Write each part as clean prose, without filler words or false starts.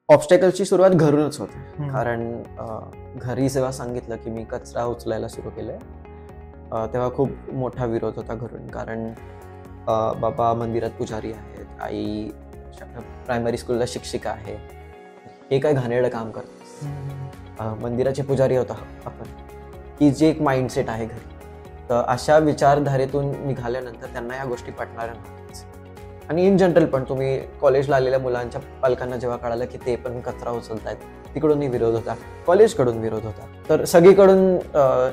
ऑब्स्टॅकल्सची सुरुवात घरूनच होते. कारण घरी जेव्हा सांगितलं की मी कचरा उचलायला सुरू केलंय तेव्हा खूप मोठा विरोध होता घरून. कारण बाबा मंदिरात पुजारी आहेत, आई प्रायमरी स्कूलला शिक्षिका आहे. हे काय घाणेरडं काम करतो, मंदिराचे पुजारी होता आपण, ही जी एक माइंडसेट आहे घरी. तर अशा विचारधारेतून निघाल्यानंतर त्यांना या गोष्टी पटणाऱ्या नव्हत्याच. आणि इन जनरल पण तुम्ही कॉलेजला आलेल्या मुलांच्या पालकांना जेव्हा कळालं की ते पण कचरा उचलतायत, तिकडूनही विरोध होता, कॉलेजकडून विरोध होता. तर सगळीकडून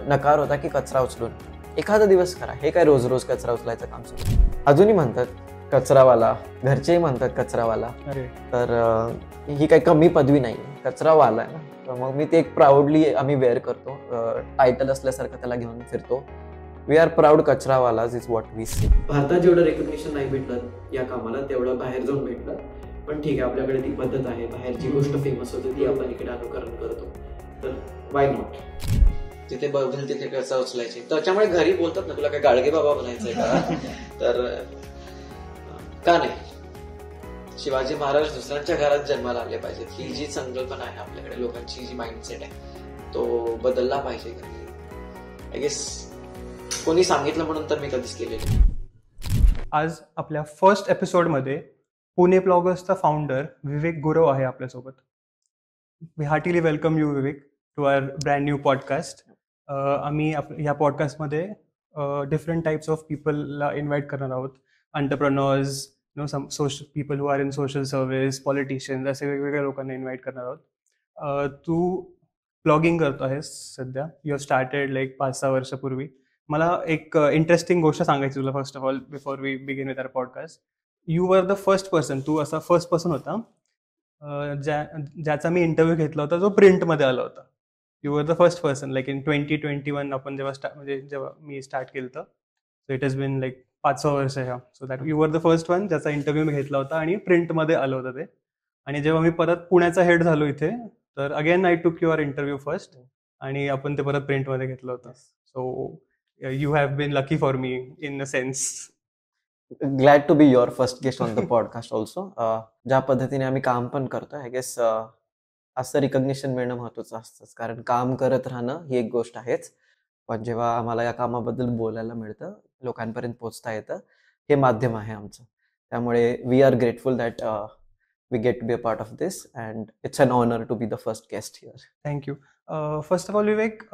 नकार होता की कचरा उचलून एखादा दिवस करा, हे काय रोज रोज कचरा उचलायचं काम सुरू. अजूनही म्हणतात कचरावाला, घरचेही म्हणतात कचरावाला. तर ही काही कमी पदवी नाही, कचरावाला आहे ना. तर मग मी ते एक प्राऊडली आम्ही वेअर करतो, टायटल असल्यासारखं त्याला घेऊन फिरतो. वी आर प्राऊड कचरावालाज इज व्हॉट वी से. भारतात जेवढं रेकग्निशन नाही भेटलं या कामाला तेवढं बाहेर जाऊन भेटलं. पण ठीक आहे, आपल्याकडे ती पद्धत आहे, बाहेरची गोष्ट फेमस होते ती आपण इकडे अनुकरण करतो. तर वाय नॉट. तिथे बघेल तिथे कचरा उचलायचे. त्याच्यामुळे घरी बोलतात ना, तुला काय गाडगे बाबा बनायचंय का? तर का नाही, शिवाजी महाराज दुसऱ्यांच्या घरात जन्माला आले पाहिजेत, ही जी संकल्पना आहे आपल्याकडे, लोकांची जी माइंडसेट आहे, तो बदलला पाहिजे. आय गेस कोणी सांगितलं म्हणून तर मी कधीच केलेलं. आज आपल्या फर्स्ट एपिसोडमध्ये पुणे ब्लॉगर्सचा फाउंडर विवेक गुरव आहे आपल्यासोबत. We heartily welcome you Vivek to our brand new podcast. आम्ही ह्या पॉडकास्टमध्ये डिफरंट टाइप्स ऑफ पीपलला इन्व्हाइट करणार आहोत. Entrepreneurs, social people who are in social service, politicians, असे वेगवेगळ्या लोकांना इन्व्हाइट करणार आहोत. तू ब्लॉगिंग करतो आहेस सध्या. यू हॅव स्टार्टेड लाईक 5-6 वर्षापूर्वी. मला एक इंटरेस्टिंग गोष्ट सांगायची तुला. First of all, before we begin with our podcast, you were the first person, तू असा फर्स्ट पर्सन होता ज्याचा मी इंटरव्ह्यू घेतला होता जो प्रिंटमध्ये आला होता. You were the first person like in 2021 आपण जेव्हा मी स्टार्ट केलं होतं. So it has been like 5-6 वर्ष ह्या. So that you were the first one ज्याचा इंटरव्ह्यू मी घेतला होता आणि प्रिंटमध्ये आलं होतं ते. आणि जेव्हा मी परत पुण्याचा हेड झालो इथे, तर अगेन आय टूक युअर इंटरव्ह्यू फर्स्ट आणि आपण ते परत प्रिंटमध्ये घेतलं होतं. So you have been lucky for me in a sense. Glad to be your first guest on the podcast also. ज्या पद्धतीने आम्ही काम पण करतो, आय गेस असं रिकग्निशन मिळणं महत्वाचं असतंच. कारण काम करत राहणं ही एक गोष्ट आहेच, पण जेव्हा आम्हाला या कामाबद्दल बोलायला मिळतं, लोकांपर्यंत पोहोचता येतं, हे माध्यम आहे आमचं. त्यामुळे we are grateful that we get to be a part of this and it's an honor to be the first guest here. Thank you. First of all, Vivek,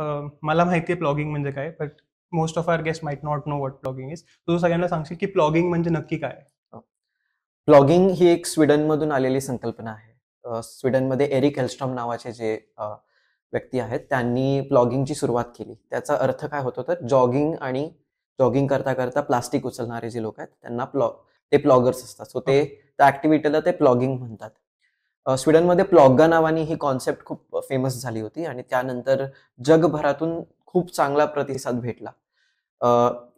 मला माहिती आहे प्लॉगिंग म्हणजे काय, but most of our guest might not know what plogging is. तू सगळ्यांना सांगशील की plogging म्हणजे नक्की काय? प्लॉगिंग ही एक स्वीडनमधून आलेली संकल्पना आहे. स्वीडनमध्ये एरिक हेलस्ट्रॉम नावाचे जे व्यक्ती आहेत, त्यांनी प्लॉगिंगची सुरुवात केली. त्याचा अर्थ काय होतो, तर जॉगिंग करता करता प्लास्टिक उचलणारे जे लोक आहेत त्यांना ते प्लॉगर्स असतात. सो ते त्या ऍक्टिव्हिटीला ते प्लॉगिंग म्हणतात. स्वीडनमध्ये प्लॉगा नावानी ही कॉन्सेप्ट खूप फेमस झाली होती आणि त्यानंतर जगभरातून खूप चांगला प्रतिसाद भेटला.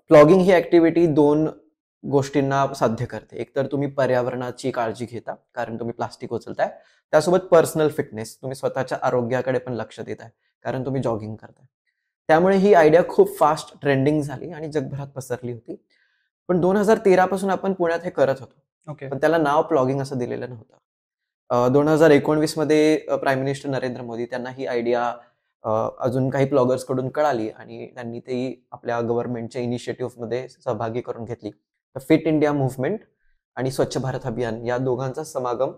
प्लॉगिंग ही ऍक्टिव्हिटी 2 गोष्टींना साध्य करते. एक तर तुम्ही पर्यावरणाची काळजी घेता कारण तुम्ही प्लास्टिक उचलताय, त्यासोबत पर्सनल फिटनेस, तुम्ही स्वतःच्या आरोग्याकडे पण लक्ष देताय कारण तुम्ही जॉगिंग करताय. त्यामुळे ही आयडिया खूप फास्ट ट्रेंडिंग झाली आणि जगभरात पसरली होती. पण 2013 पासून आपण पुण्यात हे करत होतो, पण त्याला नाव प्लॉगिंग असं दिलेलं नव्हतं. 2019 मध्ये प्राईम मिनिस्टर नरेंद्र मोदी त्यांना ही आयडिया अजून काही प्लॉगर्स कडून कळाली आणि त्यांनी ते आपल्या गव्हर्नमेंटच्या इनिशिएटिव्ह मध्ये सहभागी करून घेतली. फिट इंडिया मुव्हमेंट आणि स्वच्छ भारत अभियान या दोघांचा समागम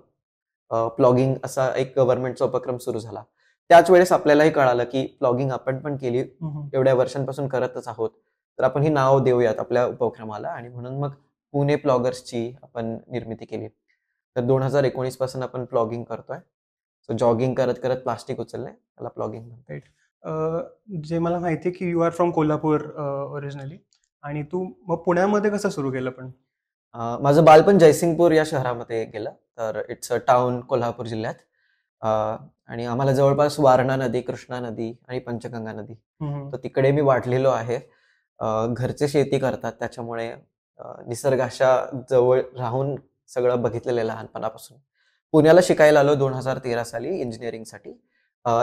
प्लॉगिंग असा एक गव्हर्नमेंटचा उपक्रम सुरू झाला. त्याच वेळेस आपल्यालाही कळालं की प्लॉगिंग आपण पण केली, एवढ्या वर्षांपासून करतच आहोत, तर आपण ही नाव देऊयात आपल्या उपक्रमाला. आणि म्हणून मग पुणे प्लॉगर्सची आपण निर्मिती केली. तर 2019 पासून आपण प्लॉगिंग करतोय. सो जॉगिंग करत करत प्लास्टिक उचललंय, त्याला प्लॉगिंग म्हणतात. जे मला माहिती आहे की you are from Kolhapur originally, आणि तू मग पुण्यामध्ये कसं सुरू केलं? पण माझं बालपण जयसिंगपूर या शहरामध्ये गेलं. तर इट्स अ टाउन कोल्हापूर जिल्ह्यात. आणि आम्हाला जवळपास वारणा नदी, कृष्णा नदी आणि पंचगंगा नदी, तर तिकडे मी वाढलेलो आहे. घरचे शेती करतात, त्याच्यामुळे निसर्गाच्या जवळ राहून सगळं बघितलेलं आहे लहानपणापासून. पुण्याला शिकायला आलो 2013 साली इंजिनिअरिंगसाठी.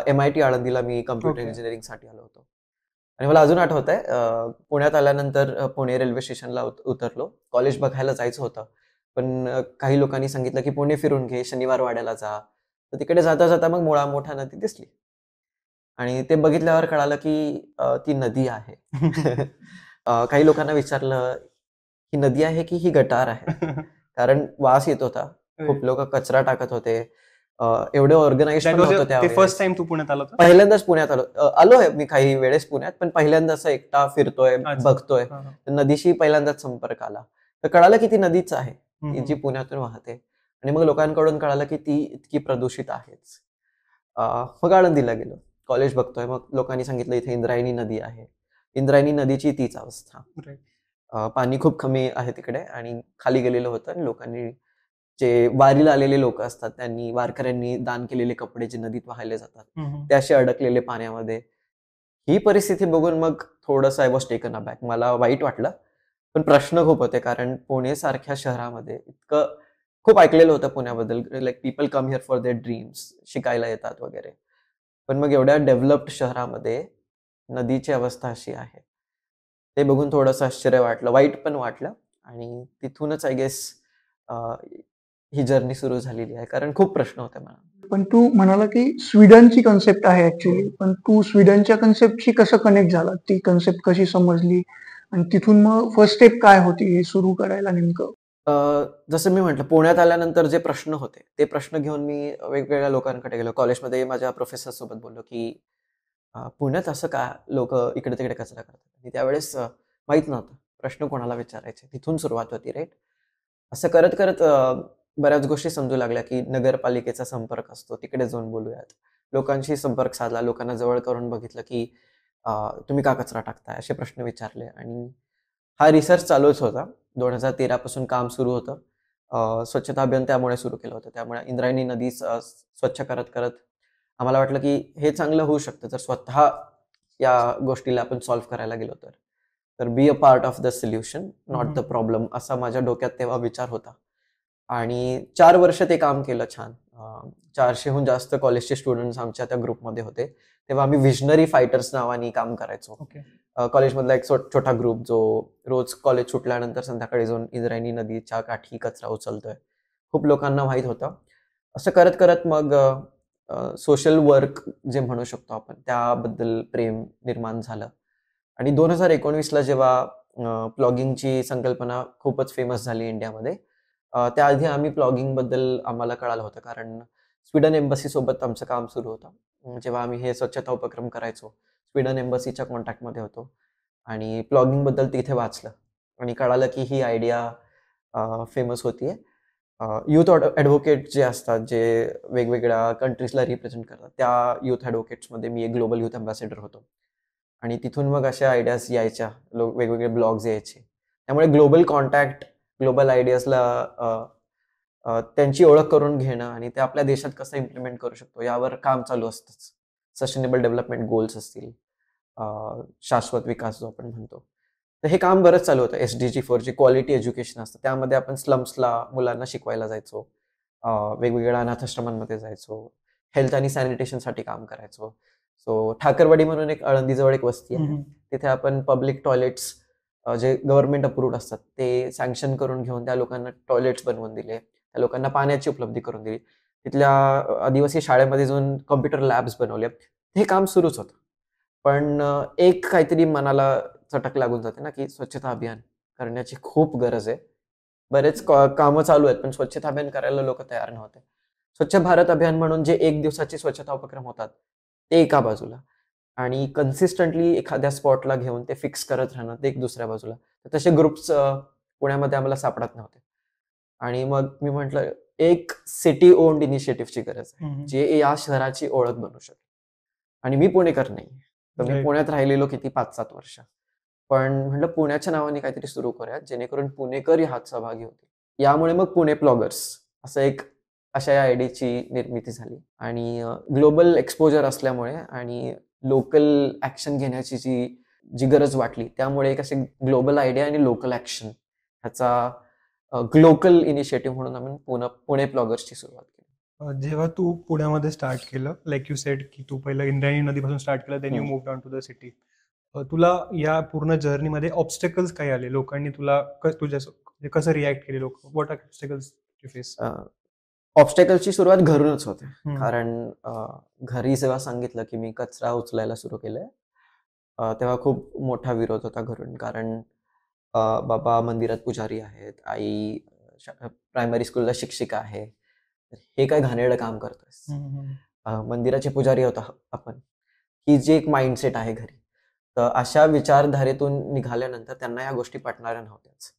MIT आळंदीला मी कम्प्युटर इंजिनिअरिंगसाठी आलो होतो. आणि मला अजून आठवत आहे, पुण्यात आल्यानंतर पुणे रेल्वे स्टेशनला उतरलो. कॉलेज बघायला जायचं होतं, पण काही लोकांनी सांगितलं की पुणे फिरून घे, शनिवार वाड्याला जा. तर तिकडे जाता जाता मग मुळा मोठा नदी दिसली आणि ते बघितल्यावर कळालं की ती नदी आहे. काही लोकांना विचारलं ही नदी आहे की ही गटार आहे, कारण वास येत होता. खूप लोक कचरा टाकत होते. एवढे ऑर्गनाइज पण नव्हतं ते त्यावेळेस. फर्स्ट टाइम तू पुण्यात आला होता? पहिल्यांदाच पुण्यात आलो. आलोय मी काही वेळेस पुण्यात, पण पहिल्यांदा असं एकटा फिरतोय, अच्छा. बघतोय. तर नदीशी पहिल्यांदाच संपर्क आला. तर कळालं की ती नदीच आहे, ती जी पुण्यातून वाहते. आणि मग लोकांकडून कळालं की ती इतकी प्रदूषित आहेच. मग आळंदीला गेलो, कॉलेज बघतोय. मग लोकांनी सांगितलं इथे इंद्रायणी नदी आहे. इंद्रायणी नदीची तीच अवस्था. पाणी खूप कमी आहे तिकडे आणि खाली गेलेलं होतं. आणि लोकांनी, जे वारीला आलेले लोक असतात, त्यांनी, वारकऱ्यांनी दान केलेले कपडे जे नदीत वाहिले जातात, ते असे अडकलेले पाण्यामध्ये. ही परिस्थिती बघून मग थोडंसं आय वॉज टेकन अबॅक. मला वाईट वाटलं, पण प्रश्न खूप होते. कारण पुणे सारख्या शहरामध्ये इतकं खूप ऐकलेलं होतं पुण्याबद्दल, like people come here for their dreams, शिकायला येतात वगैरे. पण मग एवढ्या डेव्हलप्ड शहरामध्ये नदीची अवस्था अशी आहे, ते बघून थोडंसं आश्चर्य वाटलं, वाईट पण वाटलं. आणि तिथूनच आय गेस ही जर्नी सुरू झालेली आहे, कारण खूप प्रश्न होते मला. पण तू म्हणाला की स्वीडनची कन्सेप्ट आहे ऍक्च्युली, पण तू स्वीडनच्या कन्सेप्टशी कसं कनेक्ट झाला? ती कन्सेप्ट कशी समजली आणि तिथून मग फर्स्ट स्टेप काय होती हे सुरू करायला नेमकं? जसं मी म्हटलं, पुण्यात आल्यानंतर जे प्रश्न होते, ते प्रश्न घेऊन मी वेगवेगळ्या लोकांकडे गेलो. कॉलेजमध्ये माझ्या प्रोफेसर सोबत बोललो की पुण्यात असं का लोक इकडे तिकडे कचरा करतात. आणि त्यावेळेस माहित नव्हतं प्रश्न कोणाला विचारायचे. तिथून सुरुवात होती, राईट. असं करत करत बऱ्याच गोष्टी समजू लागल्या की नगरपालिकेचा संपर्क असतो, तिकडे जाऊन बोलूयात. लोकांशी संपर्क साधला, लोकांना जवळ करून बघितलं की तुम्ही का कचरा टाकताय, असे प्रश्न विचारले. आणि हा रिसर्च चालूच होता. 2013 पासून काम सुरू होतं. स्वच्छता अभियान त्यामुळे सुरू केलं होतं. त्यामुळे इंद्रायणी नदी स्वच्छ करत करत आम्हाला वाटलं की हे चांगलं होऊ शकतं जर स्वतः या गोष्टीला आपण सॉल्व्ह करायला गेलो तर be a part of the solution, not the problem, असा माझ्या डोक्यात तेव्हा विचार होता. आणि 4 वर्ष ते काम केलं छान. 400हून जास्त कॉलेजचे स्टुडंट्स आमच्या त्या ग्रुपमध्ये होते. तेव्हा आम्ही व्हिजनरी फायटर्स नावाने काम करायचो. कॉलेजमधला एक छोटा ग्रुप जो रोज कॉलेज सुटल्यानंतर संध्याकाळी जाऊन इंद्रायणी नदीच्या काठी कचरा उचलतोय. खूप लोकांना माहीत होतं. असं करत करत मग सोशल वर्क जे म्हणू शकतो आपण, त्याबद्दल प्रेम निर्माण झालं. आणि 2019ला जेव्हा प्लॉगिंगची संकल्पना खूपच फेमस झाली इंडियामध्ये, त्याआधी आम्ही प्लॉगिंगबद्दल आम्हाला कळालं होतं, कारण स्वीडन एम्बसी सोबत आमचं काम सुरू होतं. जेव्हा आम्ही हे स्वच्छता उपक्रम करायचो, स्वीडन एम्बसीच्या कॉन्टॅक्टमध्ये होतो आणि प्लॉगिंगबद्दल तिथे वाचलं आणि कळालं की ही आयडिया फेमस होतीये. युथ ॲडव्होकेट जे असतात, जे वेगवेगळ्या कंट्रीजला रिप्रेझेंट करतात, त्या युथ ॲडव्होकेट्समध्ये मी एक ग्लोबल युथ अँबॅसेडर होतो. आणि तिथून मग अशा आयडियाज यायच्या, वेगवेगळे ब्लॉग्स यायचे. त्यामुळे ग्लोबल कॉन्टॅक्ट, ग्लोबल आयडियाजला त्यांची ओळख करून घेणं आणि ते आपल्या देशात कसं इम्प्लिमेंट करू शकतो यावर काम चालू असतंच. सस्टेनेबल डेव्हलपमेंट गोल्स असतील, शाश्वत विकास जो आपण म्हणतो, तर हे काम बरंच चालू होतं. SDG 4 जे क्वालिटी एज्युकेशन असतं, त्यामध्ये आपण स्लम्सला मुलांना शिकवायला जायचो, वेगवेगळ्या अनाथाश्रमांमध्ये जायचो, हेल्थ आणि सॅनिटेशनसाठी काम करायचो. सो ठाकरवाडी म्हणून एक आळंदीजवळ एक वस्ती आहे, तिथे आपण पब्लिक टॉयलेट्स जे गव्हर्नमेंट अप्रूव्ड असतात ते सँक्शन करून घेऊन त्या लोकांना टॉयलेट्स बनवून दिले, त्या लोकांना पाण्याची उपलब्धी करून दिली. तिथल्या आदिवासी शाळेमध्ये जाऊन कॉम्प्युटर लॅब्स बनवले. हे काम सुरूच होतं. पण एक काहीतरी मनाला चटक लागून जाते ना, की स्वच्छता अभियान करण्याची खूप गरज आहे. बरेच कामं चालू आहेत, पण स्वच्छता अभियान करायला लोक तयार नव्हते. स्वच्छ भारत अभियान म्हणून जे 1 दिवसाचे स्वच्छता उपक्रम होतात, ते एका बाजूला, आणि कन्सिस्टंटली एखाद्या स्पॉटला घेऊन ते फिक्स करत राहणं, ते एक दुसऱ्या बाजूला. तर तसे ग्रुप्स पुण्यामध्ये आम्हाला सापडत नव्हते. आणि मग मी म्हटलं, एक सिटी ओन्ड इनिशिएटिव्हची गरज आहे, जे या शहराची ओळख बनू शकेल. आणि मी पुणेकर नाही, तर मी पुण्यात राहिलेलो किती 5-7 वर्ष. पण म्हटलं पुण्याच्या नावाने काहीतरी सुरू करूयात, जेणेकरून पुणेकर ह्यात सहभागी होतील. यामुळे मग पुणे प्लॉगर्स असं एक अशा या आयडीची निर्मिती झाली. आणि ग्लोबल एक्सपोजर असल्यामुळे आणि लोकल ऍक्शन घेण्याची जी गरज वाटली, त्यामुळे एक असे ग्लोबल आयडिया आणि लोकल ऍक्शन ह्याचा ग्लोकल इनिशिएटिव्ह म्हणून आम्ही पुणे प्लॉगर्सची सुरुवात केली. जेव्हा तू पुण्यामध्ये स्टार्ट केलं, लाईक यू सेड की तू पहिलं इंद्रायणी नदीपासून स्टार्ट केलं, then you move on to the city. तुला या पूर्ण जर्नीमध्ये ऑब्स्टेकल्स काय आले? लोकांनी तुला तुझ्या कसं रिॲक्ट केले? लोक what are obstacles you face? ऑब्स्टॅकल्सची सुरुवात घरूनच होते. हम्म. कारण घरी जेव्हा सांगितलं की मी कचरा उचलायला सुरू केलंय, तेव्हा खूप मोठा विरोध होता घरून. कारण बाबा मंदिरात पुजारी आहेत, आई प्रायमरी स्कूलला शिक्षिका आहे. तर हे काय घाणेरडं काम करतोयस? मंदिराचे पुजारी होता आपण, ही जी एक माइंडसेट आहे घरी. तर अशा विचारधारेतून निघाल्यानंतर त्यांना या गोष्टी पटणाऱ्या नव्हत्याच.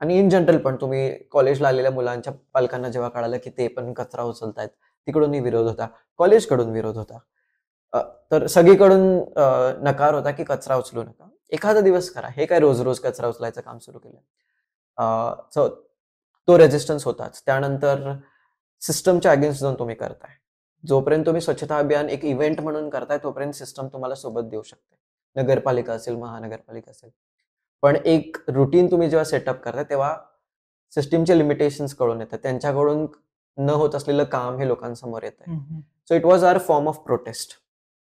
आणि इन जनरल पण तुम्ही कॉलेजला आलेल्या मुलांच्या पालकांना जेव्हा कळालं की ते पण कचरा उचलतायत, तिकडूनही विरोध होता, कॉलेजकडून विरोध होता. तर सगळीकडून नकार होता की कचरा उचलू नका, एखादा दिवस करा, हे काय रोज रोज कचरा उचलायचं काम सुरू केलं. सो तो रेजिस्टन्स होताच. त्यानंतर सिस्टमच्या अगेन्स्ट जाऊन तुम्ही करताय. जोपर्यंत तुम्ही स्वच्छता अभियान एक इव्हेंट म्हणून करताय, तोपर्यंत सिस्टम तुम्हाला सोबत देऊ शकते. नगरपालिका असेल, महानगरपालिका असेल. पण एक रुटीन तुम्ही जेव्हा सेटअप करताय, तेव्हा सिस्टीमचे लिमिटेशन्स कळून येतात. त्यांच्याकडून न होत असलेलं काम हे लोकांसमोर येत आहे. So it was our form of protest.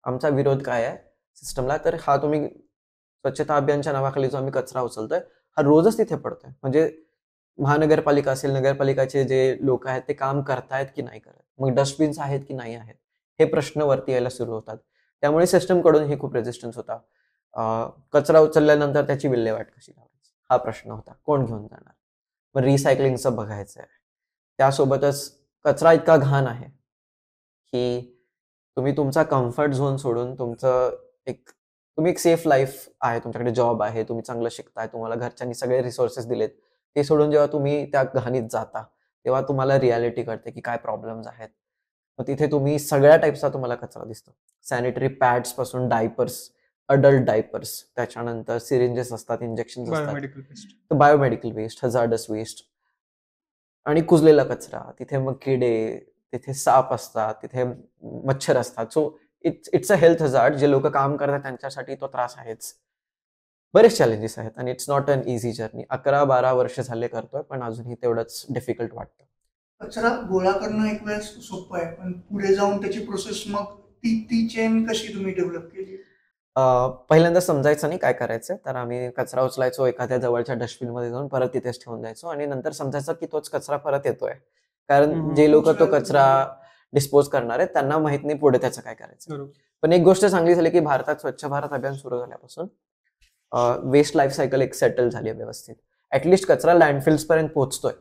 आमचा विरोध काय आहे सिस्टमला, तर हा तुम्ही स्वच्छता अभियानच्या नावाखाली जो आम्ही कचरा उचलतोय, हा रोजच तिथे पडतोय. म्हणजे महानगरपालिका असेल, नगरपालिकाचे जे लोक आहेत ते काम करतायत की नाही करत, मग डस्टबिन्स आहेत की नाही आहेत, हे प्रश्न वरती यायला सुरू होतात. त्यामुळे सिस्टमकडून हे खूप रेजिस्टन्स होता. कचरा उचलल्यानंतर त्याची विल्हेवाट कशी लावायची हा प्रश्न होता. कोण घेऊन जाणार? मग रिसायकलिंगचं बघायचं आहे. त्यासोबतच कचरा इतका घाण आहे की तुम्ही तुमचा कम्फर्ट झोन सोडून तुम्ही एक सेफ लाईफ आहे, तुमच्याकडे जॉब आहे, तुम्ही चांगलं शिकताय, तुम्हाला घरच्यांनी सगळे रिसोर्सेस दिलेत, ते सोडून जेव्हा तुम्ही त्या घाणीत जाता, तेव्हा तुम्हाला रियालिटी कळते की काय प्रॉब्लेम्स आहेत. मग तिथे तुम्ही सगळ्या टाईपचा तुम्हाला कचरा दिसतो. सॅनिटरी पॅड्स पासून डायपर्स, अडल्ट डायपर्स, त्याच्यानंतर सिरिंजेस असतात, इंजेक्शन असतात, biomedical waste, biomedical waste, hazardous waste आणि कुजलेला कचरा. तिथे मग किडे, तिथे साप असतात, तिथे मच्छर असतात. So it's a health hazard. जे लोक काम करतात त्यांच्यासाठी तो त्रास आहेच. बरेच चॅलेंजेस आहेत आणि it's not an easy journey. 11-12 वर्ष झाले करतोय, पण अजूनही तेवढंच डिफिकल्ट वाटतं. कचरा गोळा करणं एक वेळेस सोपं आहे, पण पुढे जाऊन त्याची प्रोसेस, मग ती चेन कशी तुम्ही डेव्हलप केली? पहिल्यांदा समजायचं नाही काय करायचं. तर आम्ही कचरा उचलायचो, एखाद्या जवळच्या डस्टबिनमध्ये जाऊन परत तिथेच ठेवून द्यायचो आणि नंतर समजायचं की तोच कचरा परत येतोय. कारण जे लोक तो कचरा डिस्पोज करणार आहेत त्यांना माहित नाही पुढे त्याचं काय करायचं. पण एक गोष्ट चांगली झाली की भारतात स्वच्छ भारत अभियान सुरू झाल्यापासून वेस्ट लाईफ सायकल एक सेटल झाली आहे व्यवस्थित. ऍटलिस्ट कचरा लँडफिल्स पर्यंत पोहोचतोय.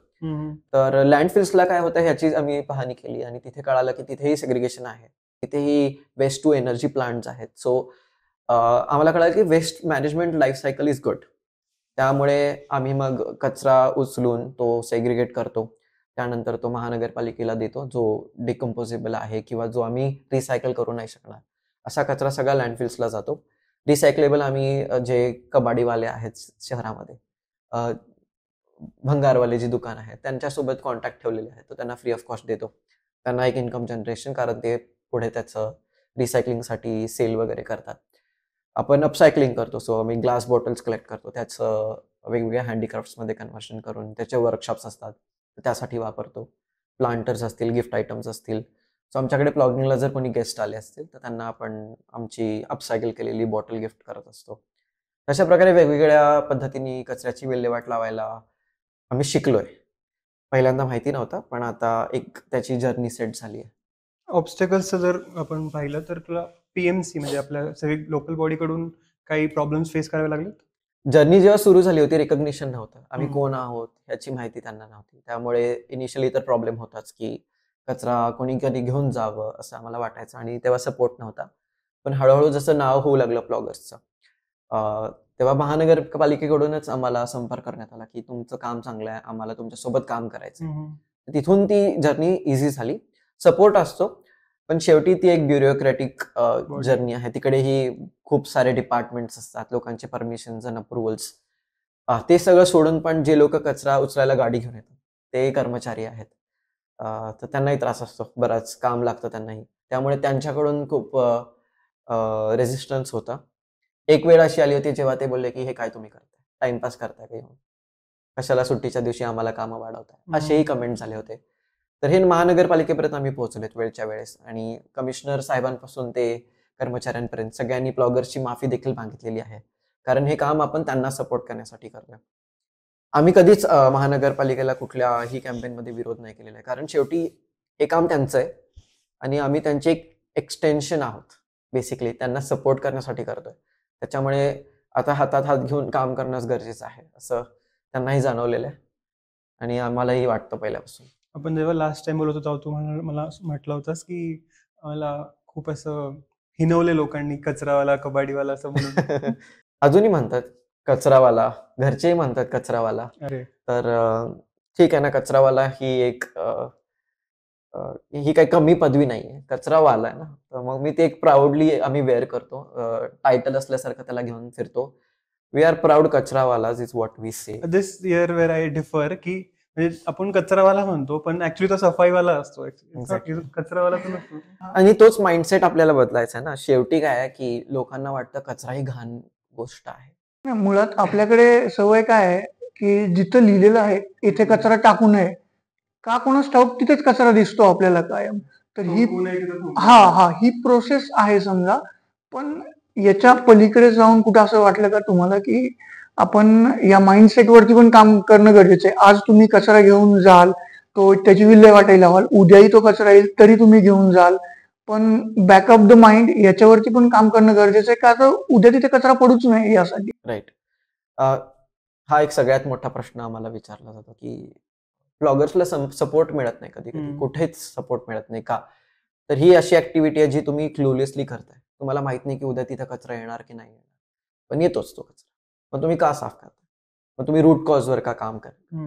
तर लँडफिल्सला काय होतं ह्याची आम्ही पाहणी केली आणि तिथे कळालं की तिथेही सेग्रिगेशन आहे, तिथेही वेस्ट टू एनर्जी प्लांट्स आहेत. सो आम्हाला कळालं की waste management life cycle is good. त्यामुळे आम्ही मग कचरा उचलून तो सेग्रिगेट करतो, त्यानंतर तो महानगरपालिकेला देतो, जो डिकम्पोजेबल आहे किंवा जो आम्ही रिसायकल करू नाही शकणार. असा कचरा सगळा लँडफिल्सला जातो. रिसायकलेबल आम्ही जे कबाडीवाले आहेत शहरामध्ये, भंगारवाले जी दुकान आहेत, त्यांच्यासोबत कॉन्टॅक्ट ठेवलेले आहेत, तर त्यांना फ्री ऑफ कॉस्ट देतो. त्यांना एक इन्कम जनरेशन, कारण ते पुढे त्याचं रिसायकलिंगसाठी सेल वगैरे करतात. आपण अपसायकलिंग करतो. सो आम्ही ग्लास बॉटल्स कलेक्ट करतो, त्याचं वेगवेगळ्या हँडीक्राफ्ट्समध्ये कन्व्हर्शन करून त्याचे वर्कशॉप्स असतात, त्यासाठी वापरतो. प्लांटर्स असतील, गिफ्ट आयटम्स असतील. सो आमच्याकडे प्लॉगिंगला जर कोणी गेस्ट आले असतील तर त्यांना आपण आमची अपसायकल केलेली बॉटल गिफ्ट करत असतो. अशा प्रकारे वेगवेगळ्या पद्धतीने कचऱ्याची विल्हेवाट लावायला आम्ही शिकलोय. पहिल्यांदा माहिती नव्हतं, पण आता एक त्याची जर्नी सेट झाली आहे. ऑब्स्टॅकल्सचं जर आपण पाहिलं तर तुला पीएमसी म्हणजे आपल्या सगळी लोकल बॉडीकडून काही प्रॉब्लेम्स फेस करावे लागलेत? जर्नी जेव्हा सुरू झाली होती, रिकग्निशन नव्हतं, आम्ही कोण आहोत याची माहिती त्यांना नव्हती. त्यामुळे इनिशियली तर प्रॉब्लेम होताच की कचरा कोणी कधी घेऊन जावं असं आम्हाला वाटायचं आणि तेव्हा सपोर्ट नव्हता. पण हळूहळू जसं नाव होऊ लागलं प्लॉगर्सचं, तेव्हा महानगरपालिकेकडूनच आम्हाला संपर्क करण्यात आला की तुमचं काम चांगलं आहे, आम्हाला तुमच्यासोबत काम करायचं. तिथून ती जर्नी इझी झाली. सपोर्ट असतो, पण शेवटी ती एक ब्युरोक्रॅटिक जर्नी आहे. तिकडेही खूप सारे डिपार्टमेंट्स असतात, लोकांचे परमिशन्स आणि अप्रुव्हल्स. ते सगळं सोडून पण जे लोक कचरा उचलायला गाडी घेऊन येतात ते कर्मचारी आहेत. तर त्यांनाही त्रास असतो, बराच काम लागतं त्यांनाही. त्यामुळे त्यांच्याकडून खूप रेजिस्टन्स होता. एक वेळ अशी आली होती जेव्हा ते बोलले की हे काय तुम्ही करताय, टाइमपास करताय का, कशाला सुट्टीच्या दिवशी आम्हाला कामं वाढवताय, असेही कमेंट झाले होते. तर हे महानगरपालिकेपर्यंत आम्ही पोहोचलेत वेळच्या वेळेस आणि कमिशनर साहेबांपासून ते कर्मचाऱ्यांपर्यंत सगळ्यांनी ब्लॉगर्सची माफी देखील मागितलेली आहे. कारण हे काम आपण त्यांना सपोर्ट करण्यासाठी करतोय. आम्ही कधीच महानगरपालिकेला कुठल्याही कॅम्पेनमध्ये विरोध नाही केलेला आहे. कारण शेवटी हे काम त्यांचं आहे आणि आम्ही त्यांचे एक एक्सटेन्शन आहोत. बेसिकली त्यांना सपोर्ट करण्यासाठी करतोय. त्याच्यामुळे आता हातात हात घेऊन काम करणंच गरजेचं आहे असं त्यांनाही जाणवलेलं आहे आणि आम्हालाही वाटतं पहिल्यापासून. आपण जेव्हा लास्ट टाइम बोलत होतो तू मला म्हटलं होतंस की मला खूप असं हिनवले लोकांनी, कचरावाला, कबाडीवाला असं म्हणून. अजूनही म्हणतात कचरावाला, घरचेही म्हणतात कचरावाला. अरे तर ठीक आहे ना, कचरावाला ही काही कमी पदवी नाहीये, कचरावाला आहे ना. तर मग मी ते एक प्राऊडली आम्ही वेअर करतो, टायटल असल्यासारखं त्याला घेऊन फिरतो. वी आर प्राऊड कचरावालाज is what we say. This year where I differ की म्हणजे आपण कचरावाला म्हणतो पण ऍक्च्युली तो सफाईवाला असतो. Exactly. कचरावाला तर नसतो. आणि तोच माइंडसेट आपल्याला बदलायचा आहे ना. शेवटी काय आहे की लोकांना वाटतं कचरा ही घाण गोष्ट आहे. नाही, मुळात आपल्याकडे सवय काय आहे की जिथं लिहिलेलं आहे इथे कचरा टाकू नये, का कोणास ठाऊक तिथेच कचरा दिसतो आपल्याला कायम. तर ही ही प्रोसेस आहे समजा. पण याच्या पलीकडे जाऊन कुठं असं वाटलं का तुम्हाला की आपण या माइंडसेट वरती पण काम करणं गरजेचं आहे? आज तुम्ही कचरा घेऊन जाल, तो त्याची विल्हेवाटही लावाल, उद्याही तो कचरा येईल तरी तुम्ही घेऊन जाल, पण बॅकअप द माइंड याच्यावरती पण काम करणं गरजेचं आहे, का तर उद्या तिथे कचरा पडूच नये यासाठी. राईट. हा एक सगळ्यात मोठा प्रश्न आम्हाला विचारला जातो की ब्लॉगर्सला सपोर्ट मिळत नाही कधी कधी, कुठेच सपोर्ट मिळत नाही का? तर ही अशी ऍक्टिव्हिटी आहे जी तुम्ही क्लुलेसली करताय. तुम्हाला माहित नाही की उद्या तिथं कचरा येणार की नाही येणार, पण येतोच तो कचरा. मग तुम्ही का साफ करता? मग तुम्ही रूट कॉजवर का काम करा?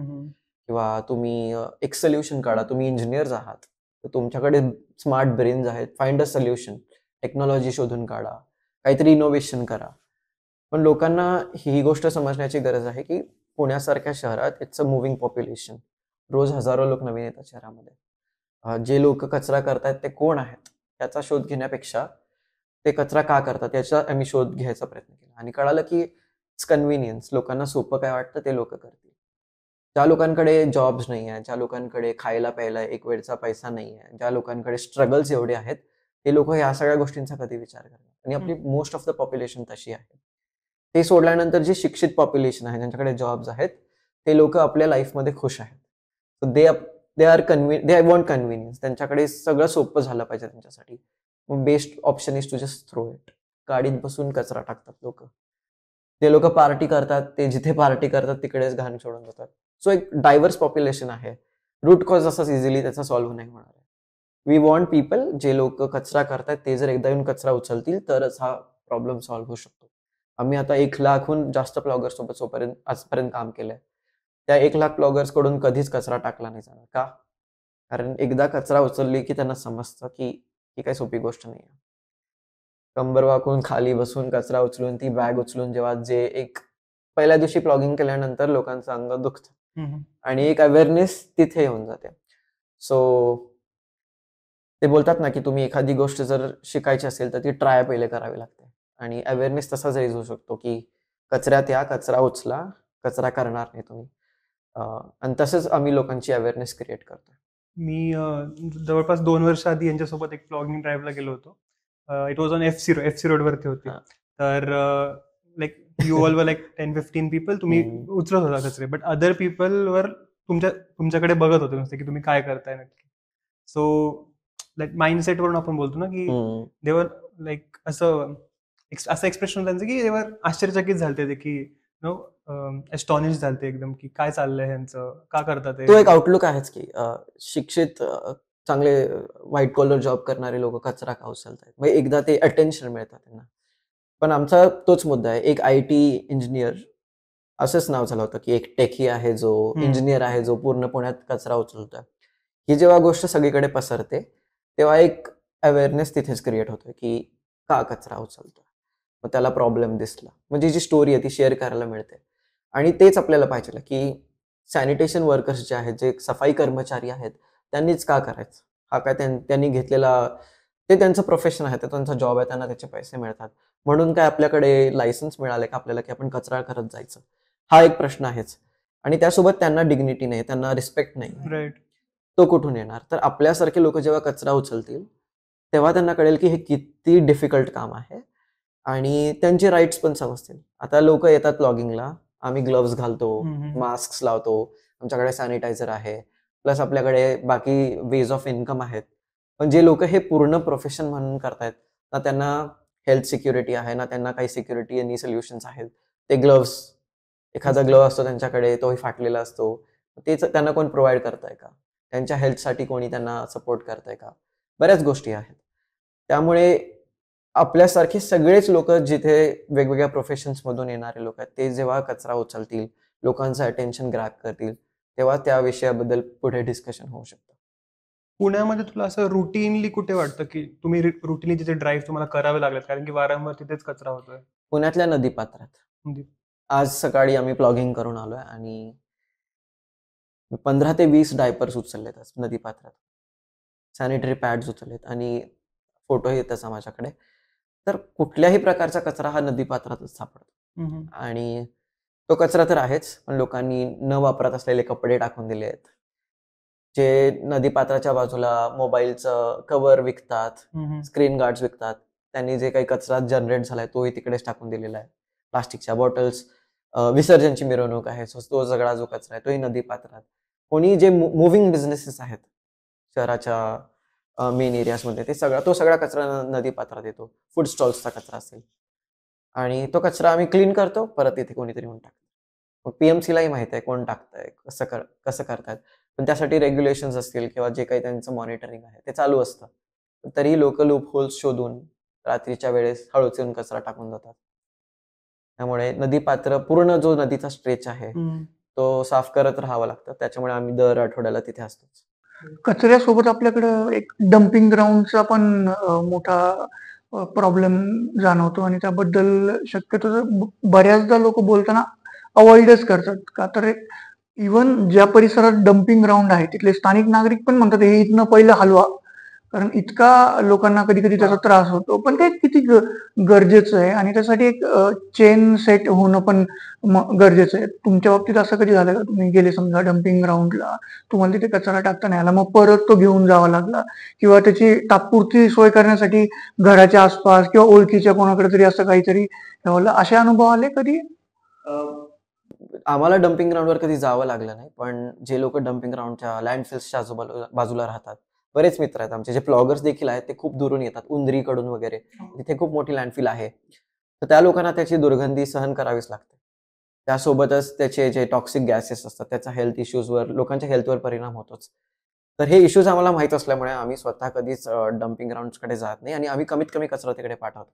किंवा तुम्ही एक सोल्युशन काढा. तुम्ही इंजिनियर्स आहात, तर तुमच्याकडे स्मार्ट ब्रेन्स आहेत. फाइंड अ सोल्युशन, टेक्नॉलॉजी शोधून काढा, काहीतरी इनोव्हेशन करा. पण लोकांना ही गोष्ट समजण्याची गरज आहे की पुण्यासारख्या शहरात इट्स अ मुव्हिंग पॉप्युलेशन. रोज हजारो लोक नवीन येतात शहरामध्ये. जे लोक कचरा करतायत ते कोण आहेत याचा शोध घेण्यापेक्षा ते कचरा का करतात याचा आम्ही शोध घ्यायचा प्रयत्न केला आणि कळालं की इट्स कन्व्हिनियन्स. लोकांना सोपं काय वाटतं ते लोक करतील. ज्या लोकांकडे जॉब्स नाही आहे, ज्या लोकांकडे खायला प्यायला एक वेळचा पैसा नाही आहे, ज्या लोकांकडे स्ट्रगल्स एवढे आहेत, ते लोक ह्या सगळ्या गोष्टींचा कधी विचार करतात. आणि आपली मोस्ट ऑफ द पॉप्युलेशन तशी आहे. ते सोडल्यानंतर जे शिक्षित पॉप्युलेशन आहे, ज्यांच्याकडे जॉब्स आहेत, ते लोक आपल्या लाईफमध्ये खुश आहेत. So they want convenience. त्यांच्याकडे सगळं सोपं झालं पाहिजे त्यांच्यासाठी. Best option is to just throw it. गाडीत बसून कचरा टाकतात लोक. ते लोक पार्टी करतात, ते जिथे पार्टी करतात तिकडेच घाण सोडून जातात. सो एक डायव्हर्स पॉप्युलेशन आहे. रूट कॉज असंच इझिली त्याचा सॉल्व्ह नाही होणार आहे. वी वॉन्ट पीपल, जे लोक कचरा करतात ते जर एकदा येऊन कचरा उचलतील तरच हा प्रॉब्लेम सॉल्व्ह होऊ शकतो. आम्ही आता 1,00,000हून जास्त ब्लॉगर्स सोबत आजपर्यंत काम केलंय. त्या 1,00,000 ब्लॉगर्स कडून कधीच कचरा टाकला नाही जाणार. का? कारण एकदा कचरा उचलली की त्यांना समजतं की ही काही सोपी गोष्ट नाही आहे. कंबर वाकून खाली बसून कचरा उचलून ती बॅग उचलून जेव्हा जे एक पहिल्या दिवशी प्लॉगिंग केल्यानंतर लोकांचं अंग दुखतं आणि एक अवेअरनेस तिथे येऊन जाते. सो ते बोलतात ना की तुम्ही एखादी गोष्ट जर शिकायची असेल तर ती ट्राय पहिले करावी लागते. आणि अवेअरनेस तसाच रेज होऊ शकतो की कचऱ्यात या, कचरा उचला, कचरा करणार नाही तुम्ही. आणि तसंच आम्ही लोकांची अवेअरनेस क्रिएट करतो. मी जवळपास 2 वर्ष आधी यांच्यासोबत एक प्लॉगिंग ड्राईव्हला गेलो होतो. इट वॉज ऑन एफसी रोडवरती होती. तर like you all were like 10-15 people तुम्ही उचलत होता कचरे, बट अदर पीपल वर तुमच्याकडे बघत होते नुसते की तुम्ही काय करताय नक्की. सो लाईक माइंडसेट वरून आपण बोलतो ना की देवर लाईक असं एक्सप्रेशन त्यांचं की देवर आश्चर्यचकित झालते ते की नो एस्टॉनिश झालते एकदम की काय चाललंय ह्यांचं, का करतात ते. तो एक आउटलुक आहेच की शिक्षित चांगले व्हाईट कॉलर जॉब करणारे लोक कचरा का उचलतात. मग एकदा ते अटेन्शन मिळतं त्यांना. पण आमचा तोच मुद्दा आहे. एक IT इंजिनियर असंच नाव झालं होतं की एक टेकी आहे जो इंजिनियर आहे जो पूर्ण पुण्यात कचरा उचलतोय. ही जेव्हा गोष्ट सगळीकडे पसरते तेव्हा एक अवेअरनेस तिथेच क्रिएट होतोय की का कचरा उचलतोय. मग त्याला प्रॉब्लेम दिसला म्हणजे जी स्टोरी आहे ती शेअर करायला मिळते. आणि तेच आपल्याला पाहिजे की सॅनिटेशन वर्कर्स जे आहेत, जे सफाई कर्मचारी आहेत, त्यांनीच का करायचं. हा काय त्यांनी घेतलेला ते त्यांचं प्रोफेशन आहे, ते त्यांचा जॉब आहे, त्यांना त्याचे पैसे मिळतात. म्हणून काय आपल्याकडे लायसन्स मिळाले का आपल्याला की आपण कचरा करत जायचं. हा एक प्रश्न आहेच. आणि त्यासोबत त्यांना डिग्निटी नाही, त्यांना रिस्पेक्ट नाही. राईट. तो कुठून येणार. तर आपल्यासारखे लोक जेव्हा कचरा उचलतील तेव्हा त्यांना कळेल की हे किती डिफिकल्ट काम आहे आणि त्यांचे राईट्स पण समजतील. आता लोक येतात ब्लॉगिंगला, आम्ही ग्लोव्स घालतो, मास्क लावतो, आमच्याकडे सॅनिटायझर आहे, प्लस आपल्याकडे बाकी वेज ऑफ इन्कम आहेत. पण जे लोक हे पूर्ण प्रोफेशन म्हणून करतायत, ना त्यांना हेल्थ सिक्युरिटी आहे, ना त्यांना काही सिक्युरिटी आणि सोल्युशन्स आहेत. ते ग्लोव्स, एखादा ग्लोव्ह असतो त्यांच्याकडे, तोही फाटलेला असतो. तेच त्यांना कोण प्रोव्हाइड करताय का? त्यांच्या हेल्थसाठी कोणी त्यांना सपोर्ट करताय का? बऱ्याच गोष्टी आहेत. त्यामुळे आपल्यासारखे सगळेच लोक जिथे वेगवेगळ्या प्रोफेशन्समधून येणारे लोक आहेत, ते जेव्हा कचरा उचलतील, लोकांचं अटेन्शन ग्रॅब करतील, तेव्हा त्या विषयाबद्दल पुढे डिस्कशन होऊ शकतं. पुण्यामध्ये तुला असं रुटीनली कुठे वाटतं की तुम्ही रुटीनली तिथे ड्राईव्ह तुम्हाला करावे लागलेत, कारण की वारंवार तिथेच कचरा होतोय? पुण्यातल्या नदीपात्रात म्हणजे आज सकाळी आम्ही प्लॉगिंग करून आलोय आणि 15 ते 20 डायपर्स उचललेत आज नदीपात्रात, सॅनिटरी पॅड्स उचललेत आणि फोटो येतच माझ्याकडे. तर कुठल्याही प्रकारचा कचरा हा नदीपात्रातच सापडतो. आणि तो कचरा तर आहेच, पण लोकांनी न वापरत असलेले कपडे टाकून दिले आहेत. जे नदीपात्राच्या बाजूला मोबाईलचं कव्हर विकतात, स्क्रीन गार्ड्स विकतात, त्यांनी जे काही कचरा जनरेट झालाय तोही तिकडेच टाकून दिलेला आहे. प्लास्टिकच्या बॉटल्स, विसर्जनची मिरवणूक आहे, तो सगळा जो कचरा आहे तोही नदीपात्रात. कोणी जे मुव्हिंग बिझनेसेस आहेत शहराच्या मेन एरियाजमध्ये, तो सगळा कचरा नदीपात्रात येतो. फूड स्टॉल्सचा कचरा असेल आणि तो कचरा आम्ही क्लीन करतो, परत इथे कोणीतरी येऊन टाकतो. मग पीएमसीलाही माहित आहे कोण टाकतंय, कसं करतायत. पण त्यासाठी रेग्युलेशन्स असतील किंवा जे काही त्यांचं मॉनिटरिंग आहे ते चालू असतं. तरी लोक लूप होल्स शोधून रात्रीच्या वेळेस हळूच येऊन कचरा टाकून जातात. त्यामुळे नदीपात्र, पूर्ण जो नदीचा स्ट्रेच आहे तो साफ करत राहावं लागतं. त्याच्यामुळे आम्ही दर आठवड्याला तिथे असतोच. कचऱ्यासोबत आपल्याकडं एक डम्पिंग ग्राउंडचा पण मोठा प्रॉब्लेम जाणवतो आणि त्याबद्दल शक्यतो बऱ्याचदा लोक बोलताना अवॉइडच करतात. का तर इव्हन ज्या परिसरात डम्पिंग ग्राउंड आहे तिथले स्थानिक नागरिक पण म्हणतात हे इथनं पहिलं हलवा, कारण इतका लोकांना कधी कधी त्याचा त्रास होतो. पण ते किती गरजेचं आहे आणि त्यासाठी एक चेन सेट होणं पण गरजेचं आहे. तुमच्या बाबतीत असं कधी झालं का? तुम्ही गेले समजा डम्पिंग ग्राउंडला, तुम्हाला तिथे कचरा टाकता नाही आला, मग परत तो घेऊन जावा लागला, किंवा त्याची तात्पुरती सोय करण्यासाठी घराच्या आसपास किंवा ओळखीच्या कोणाकडे तरी असं काहीतरी ठेवलं, असे अनुभव आले कधी? आम्हाला डम्पिंग ग्राउंडवर कधी जावं लागलं नाही, पण जे लोक डम्पिंग ग्राउंडच्या लँडफिल्सच्या बाजूला राहतात, बरेच मित्र आहेत आमचे, जे प्लॉगर्स देखील आहेत, ते खूप दुरून येतात, उंदरीकडून वगैरे. तिथे खूप मोठी लँडफिल आहे, तर त्या लोकांना त्याची दुर्गंधी सहन करावीच लागते. त्यासोबतच त्याचे जे टॉक्सिक गॅसेस असतात त्याचा हेल्थ इश्यूजवर, लोकांच्या हेल्थवर परिणाम होतोच. तर हे इश्यूज आम्हाला माहित असल्यामुळे आम्ही स्वतः कधीच डम्पिंग ग्राउंडकडे जात नाही आणि आम्ही कमीत कमी कचरा तिकडे पाठवतो.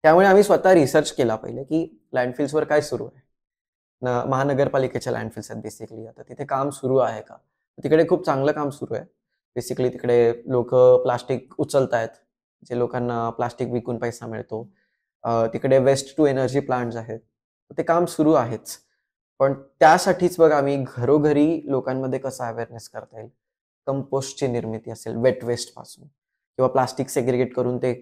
त्यामुळे आम्ही स्वतः रिसर्च केला पहिले की लँडफिल्सवर काय सुरू आहे. महानगरपालिकेच्या लँडफिल्स आहेत बेसिकली. आता तिथे काम सुरू आहे का? तिकडे खूप चांगलं काम सुरू आहे. बेसिकली तिकडे लोक प्लास्टिक उचलतायत, जे लोकांना प्लास्टिक विकून पैसा मिळतो. तिकडे वेस्ट टू एनर्जी प्लांट्स आहेत, ते काम सुरू आहेच. पण त्यासाठीच बघ आम्ही घरोघरी लोकांमध्ये कसं अवेअरनेस करता येईल, कंपोस्टची निर्मिती असेल वेट वेस्ट पासून, किंवा प्लास्टिक सेग्रिगेट करून ते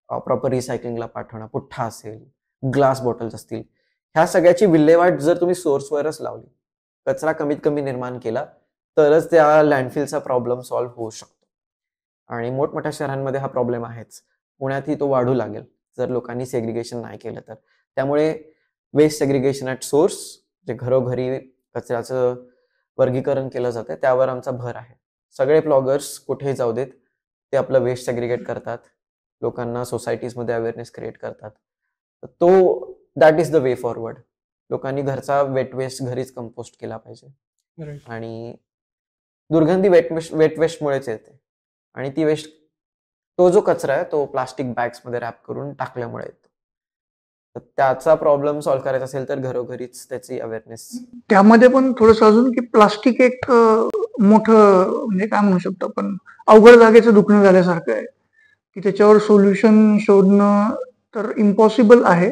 प्रॉपर रिसायकलिंगला पाठवणं, पुठ्ठा असेल, ग्लास बॉटल्स असतील, ह्या सगळ्याची विल्हेवाट जर तुम्ही सोर्सवरच लावली, कचरा कमीत कमी निर्माण केला, तरच त्या लँडफिलचा प्रॉब्लेम सॉल्व्ह होऊ शकतो. आणि मोठमोठ्या शहरांमध्ये हा प्रॉब्लेम आहेच. पुण्यातही तो वाढू लागेल जर लोकांनी सेग्रिगेशन नाही केलं तर. त्यामुळे वेस्ट सेग्रिगेशन ॲट सोर्स, जे घरोघरी कचऱ्याचं वर्गीकरण केलं जातं, त्यावर आमचा भर आहे. सगळे ब्लॉगर्स कुठेही जाऊ देत, ते आपलं वेस्ट सेग्रिगेट करतात, लोकांना सोसायटीजमध्ये अवेअरनेस क्रिएट करतात. तो that is the way forward. लोकांनी घरचा वेट वेस्ट घरीच कंपोस्ट केला पाहिजे. आणि दुर्गंधी वेट वेस्टमुळेच येते. आणि ती वेस्ट, तो जो कचरा आहे तो प्लास्टिक बॅग्समध्ये रॅप करून टाकल्यामुळे येतो. तर त्याचा प्रॉब्लेम सॉल्व्ह करायचा असेल तर घरोघरीच त्याची अवेअरनेस. त्यामध्ये पण थोडंसं अजून की प्लास्टिक एक मोठं म्हणजे काय म्हणू शकतो आपण, अवघड जागेचं दुखणं झाल्यासारखं आहे, की त्याच्यावर सोल्युशन शोधणं तर इम्पॉसिबल आहे.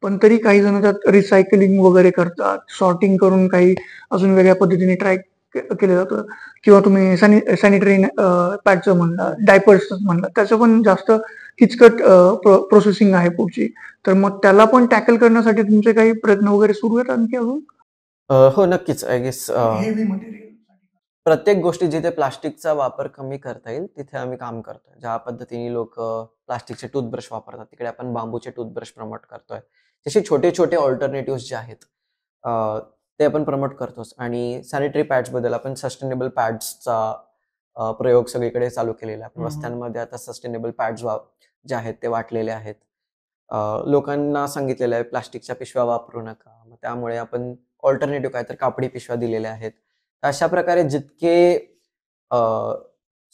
पण तरी काही जण त्यात रिसायकलिंग वगैरे करतात, सॉर्टिंग करून काही अजून वेगळ्या पद्धतीने ट्राय केलं जातं. किंवा तुम्ही सॅनिटरी पॅडचं म्हणला, डायपर्सचं म्हणला, त्याचं पण जास्त किचकट प्रोसेसिंग आहे पुढची. तर मग त्याला पण टॅकल करण्यासाठी तुमचे काही प्रयत्न वगैरे सुरू आहेत आणखी अजून? हो, नक्कीच. आय गेस प्रत्येक गोष्टी जिथे प्लास्टिकचा वापर कमी करता येईल तिथे आम्ही काम करतोय. ज्या पद्धतीने लोक प्लास्टिकचे टूथब्रश वापरतात, तिकडे आपण बांबूचे टूथब्रश प्रमोट करतोय. तसे छोटे छोटे ऑल्टरनेटिव्ह जे आहेत ते आपण प्रमोट करतोच. आणि सॅनिटरी पॅड्सबद्दल आपण सस्टेनेबल पॅड्सचा प्रयोग सगळीकडे चालू केलेला आहे. आपण वस्त्यांमध्ये आता सस्टेनेबल पॅड्स जे आहेत ते वाटलेले आहेत. लोकांना सांगितलेलं आहे प्लास्टिकच्या पिशव्या वापरू नका. मग त्यामुळे आपण ऑल्टरनेटिव्ह काय तर कापडी पिशव्या दिलेल्या आहेत. अशा प्रकारे जितके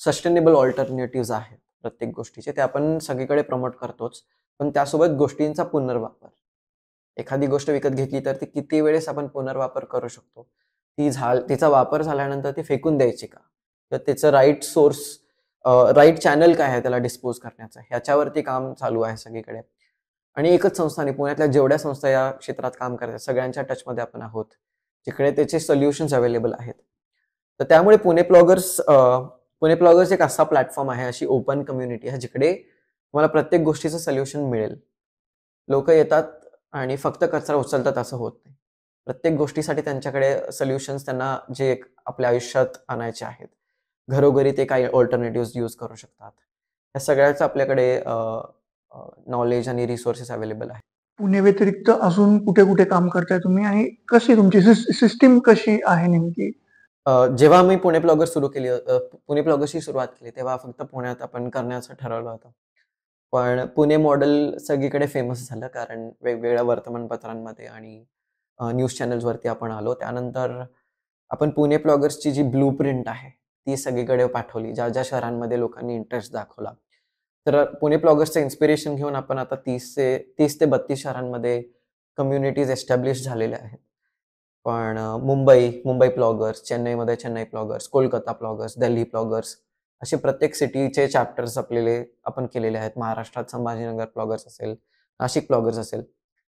सस्टेनेबल ऑल्टरनेटिव्ह आहेत प्रत्येक गोष्टीचे ते आपण सगळीकडे प्रमोट करतोच. पण त्यासोबत गोष्टींचा पुनर्वापर. एखादी गोष्ट विकत घेतली तर ती किती वेळेस आपण पुनर्वापर करू शकतो. तिचा वापर झाल्यानंतर ती फेकून द्यायची का? तर त्याचं राईट सोर्स, राईट चॅनल काय आहे त्याला डिस्पोज करण्याचं, ह्याच्यावरती काम चालू आहे सगळीकडे. आणि एकच संस्था नाही, पुण्यातल्या जेवढ्या संस्था या क्षेत्रात काम करतात सगळ्यांच्या टचमध्ये आपण आहोत, जिकडे त्याचे सोल्युशन्स अवेलेबल आहेत. तर त्यामुळे पुणे प्लॉगर्स एक असा प्लॅटफॉर्म आहे, अशी ओपन कम्युनिटी आहे जिकडे तुम्हाला प्रत्येक गोष्टीचं सोल्युशन मिळेल. लोक येतात आणि फक्त कचरा उचलतात असं होत नाही. प्रत्येक गोष्टीसाठी त्यांच्याकडे सोल्युशन्स त्यांना जे आपल्या आयुष्यात आणायचे आहेत, घरोघरी ते काही ऑल्टरनेटिव्ह यूज करू शकतात. या सगळ्याचं आपल्याकडे नॉलेज आणि रिसोर्सेस अवेलेबल आहे. पुणे व्यतिरिक्त अजून कुठे कुठे काम करताय तुम्ही आणि कशी तुमची सिस्टीम कशी आहे नेमकी? जेव्हा मी पुणे प्लॉगर्सची सुरुवात केली तेव्हा फक्त पुण्यात आपण करण्याचं ठरवलं होतं. पण पुणे मॉडेल सगळीकडे फेमस झालं, कारण वेगवेगळ्या वर्तमानपत्रांमध्ये आणि न्यूज चॅनल्सवरती आपण आलो. त्यानंतर आपण पुणे प्लॉगर्सची जी ब्लू प्रिंट आहे ती सगळीकडे पाठवली, ज्या ज्या शहरांमध्ये लोकांनी इंटरेस्ट दाखवला. तर पुणे प्लॉगर्सचं इन्स्पिरेशन घेऊन आपण आता 30 ते 32 शहरांमध्ये कम्युनिटीज एस्टॅब्लिश झालेल्या आहेत. पण मुंबई प्लॉगर्स, चेन्नईमध्ये चेन्नई प्लॉगर्स, कोलकाता प्लॉगर्स, दिल्ली प्लॉगर्स, असे प्रत्येक सिटीचे चॅप्टर्स आपण केलेले आहेत. महाराष्ट्रात संभाजीनगर प्लॉगर्स असेल, नाशिक प्लॉगर्स असेल.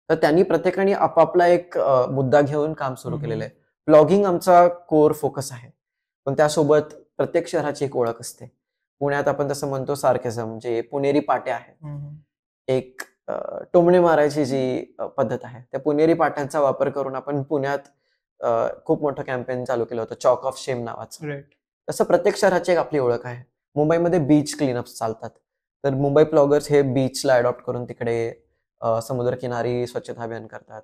तर त्यांनी प्रत्येकाने आपापला एक मुद्दा घेऊन काम सुरू केलेलं आहे. प्लॉगिंग आमचा कोर फोकस आहे, पण त्यासोबत प्रत्येक शहराची एक ओळख असते. पुण्यात आपण तसं म्हणतो सार्केझम, जे पुणेरी पाट्या आहेत. एक टोमणे मारायची जी पद्धत आहे, त्या पुणेरी पाट्यांचा वापर करून आपण पुण्यात खूप मोठं कॅम्पेन चालू केलं होतं, चॉक ऑफ शेम नावाचं. तसं प्रत्येक शहराची एक आपली ओळख आहे. मुंबईमध्ये बीच क्लीनअप्स चालतात, तर मुंबई प्लॉगर्स हे बीचला अडॉप्ट करून तिकडे समुद्रकिनारी स्वच्छता अभियान करतात.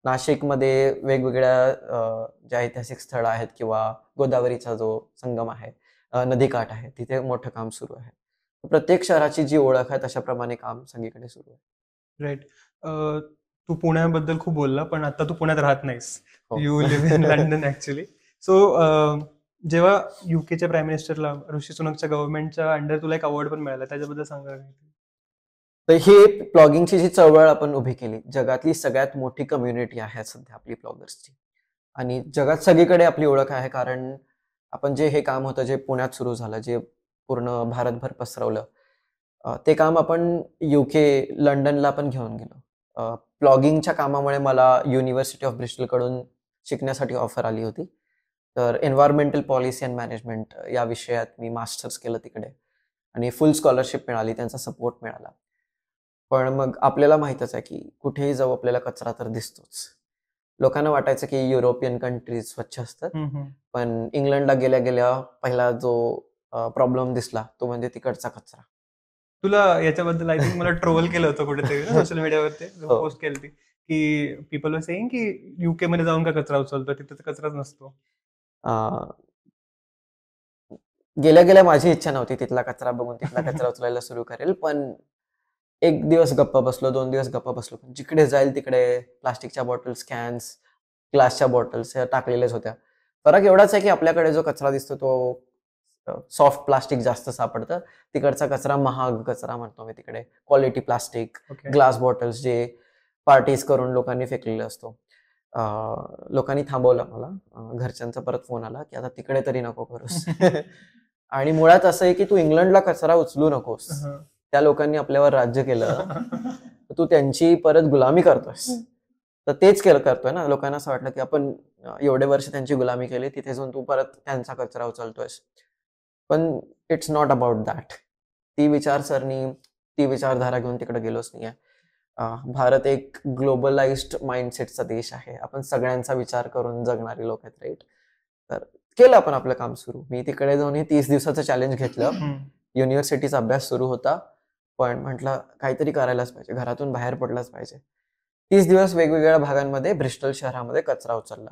नाशिकमध्ये वेगवेगळ्या ज्या ऐतिहासिक स्थळं आहेत किंवा गोदावरीचा जो संगम आहे, नदीकाठ आहे, तिथे मोठं काम सुरू आहे. प्रत्येक शहराची जी ओळख आहे तशाप्रमाणे काम सगळीकडे सुरू आहे. राईट. तू पुण्याबद्दल खूप बोलला, पण आता तू पुण्यात राहत नाहीस. हो. You live in London actually. So जेव्हा युकेच्या प्राईम मिनिस्टरला ऋषी सुनकच्या गव्हर्नमेंटच्या अंडर तुला एक अवॉर्ड पण मिळाला, त्याच्याबद्दल सांगा. तर ही प्लॉगिंगची जी चळवळ आपण उभी केली, जगातली सगळ्यात मोठी कम्युनिटी आहे सध्या आपली प्लॉगर्सची, आणि जगात सगळीकडे आपली ओळख आहे. कारण आपण जे हे काम होतं, जे पुण्यात सुरू झालं, जे पूर्ण भारतभर पसरवलं, ते काम आपण लंडनला पण घेऊन गेलो. प्लॉगिंगच्या कामामुळे मला युनिव्हर्सिटी ऑफ ब्रिस्टलकडून शिकण्यासाठी ऑफर आली होती. तर एन्व्हायरमेंटल पॉलिसी अँड मॅनेजमेंट या विषयात मी मास्टर्स केलं तिकडे, आणि फुल स्कॉलरशिप मिळाली, त्यांचा सपोर्ट मिळाला. पण मग आपल्याला माहीतच आहे की कुठेही जाऊ आपल्याला कचरा तर दिसतोच. लोकांना वाटायचं की युरोपियन कंट्रीज स्वच्छ असतात, पण इंग्लंडला गेल्या गेल्या पहिला जो प्रॉब्लेम दिसला तो म्हणजे तिकडचा कचरा. तुला याच्याबद्दल आय थिंक मला ट्रोल केलं होतं कुठेतरी सोशल मीडियावरती, पोस्ट केली की पीपल वर सेइंग की युके मध्ये जाऊन का कचरा उचलतो, तिथे तर कचराच नसतो. गेल्या गेल्या माझी इच्छा नव्हती तिथला कचरा बघून तिथला कचरा उचलायला सुरू करेल, पण एक दिवस गप्प बसलो, 2 दिवस गप्प बसलो, पण जिकडे जाईल तिकडे प्लास्टिकच्या बॉटल्स, कॅन्स, ग्लासच्या बॉटल्स ह्या टाकलेल्याच होत्या. फरक एवढाच आहे की आपल्याकडे जो कचरा दिसतो तो सॉफ्ट प्लास्टिक जास्त सापडतं, तिकडचा कचरा महाग कचरा म्हणतो मी तिकडे, क्वालिटी प्लास्टिक, ग्लास बॉटल्स जे पार्टीज करून लोकांनी फेकलेलं असतो. लोकांनी थांबवलं मला, घरच्यांचा परत फोन आला की आता तिकडे तरी नको करूस. आणि मुळात असं आहे की तू इंग्लंडला कचरा उचलू नकोस, त्या लोकांनी आपल्यावर राज्य केलं, तू त्यांची परत गुलामी करतोयस. तर तेच करतोय ना, लोकांना असं वाटलं की आपण एवढे वर्ष त्यांची गुलामी केली, तिथे जाऊन तू परत त्यांचा कचरा उचलतोयस. पण इट्स नॉट अबाउट दॅट. ती विचारसरणी, ती विचारधारा घेऊन तिकडे गेलोच नाहीये. भारत एक ग्लोबलाइज्ड माइंडसेटचा देश आहे, आपण सगळ्यांचा विचार करून जगणारे लोक आहेत, राईट. तर केलं आपण आपलं काम सुरू. मी तिकडे जाऊन 30 दिवसाचं चॅलेंज घेतलं. युनिव्हर्सिटीचा अभ्यास सुरू होता, पण म्हटलं काहीतरी करायलाच पाहिजे, घरातून बाहेर पडलाच पाहिजे. 30 दिवस वेगवेगळ्या भागांमध्ये ब्रिस्टल शहरामध्ये कचरा उचलला.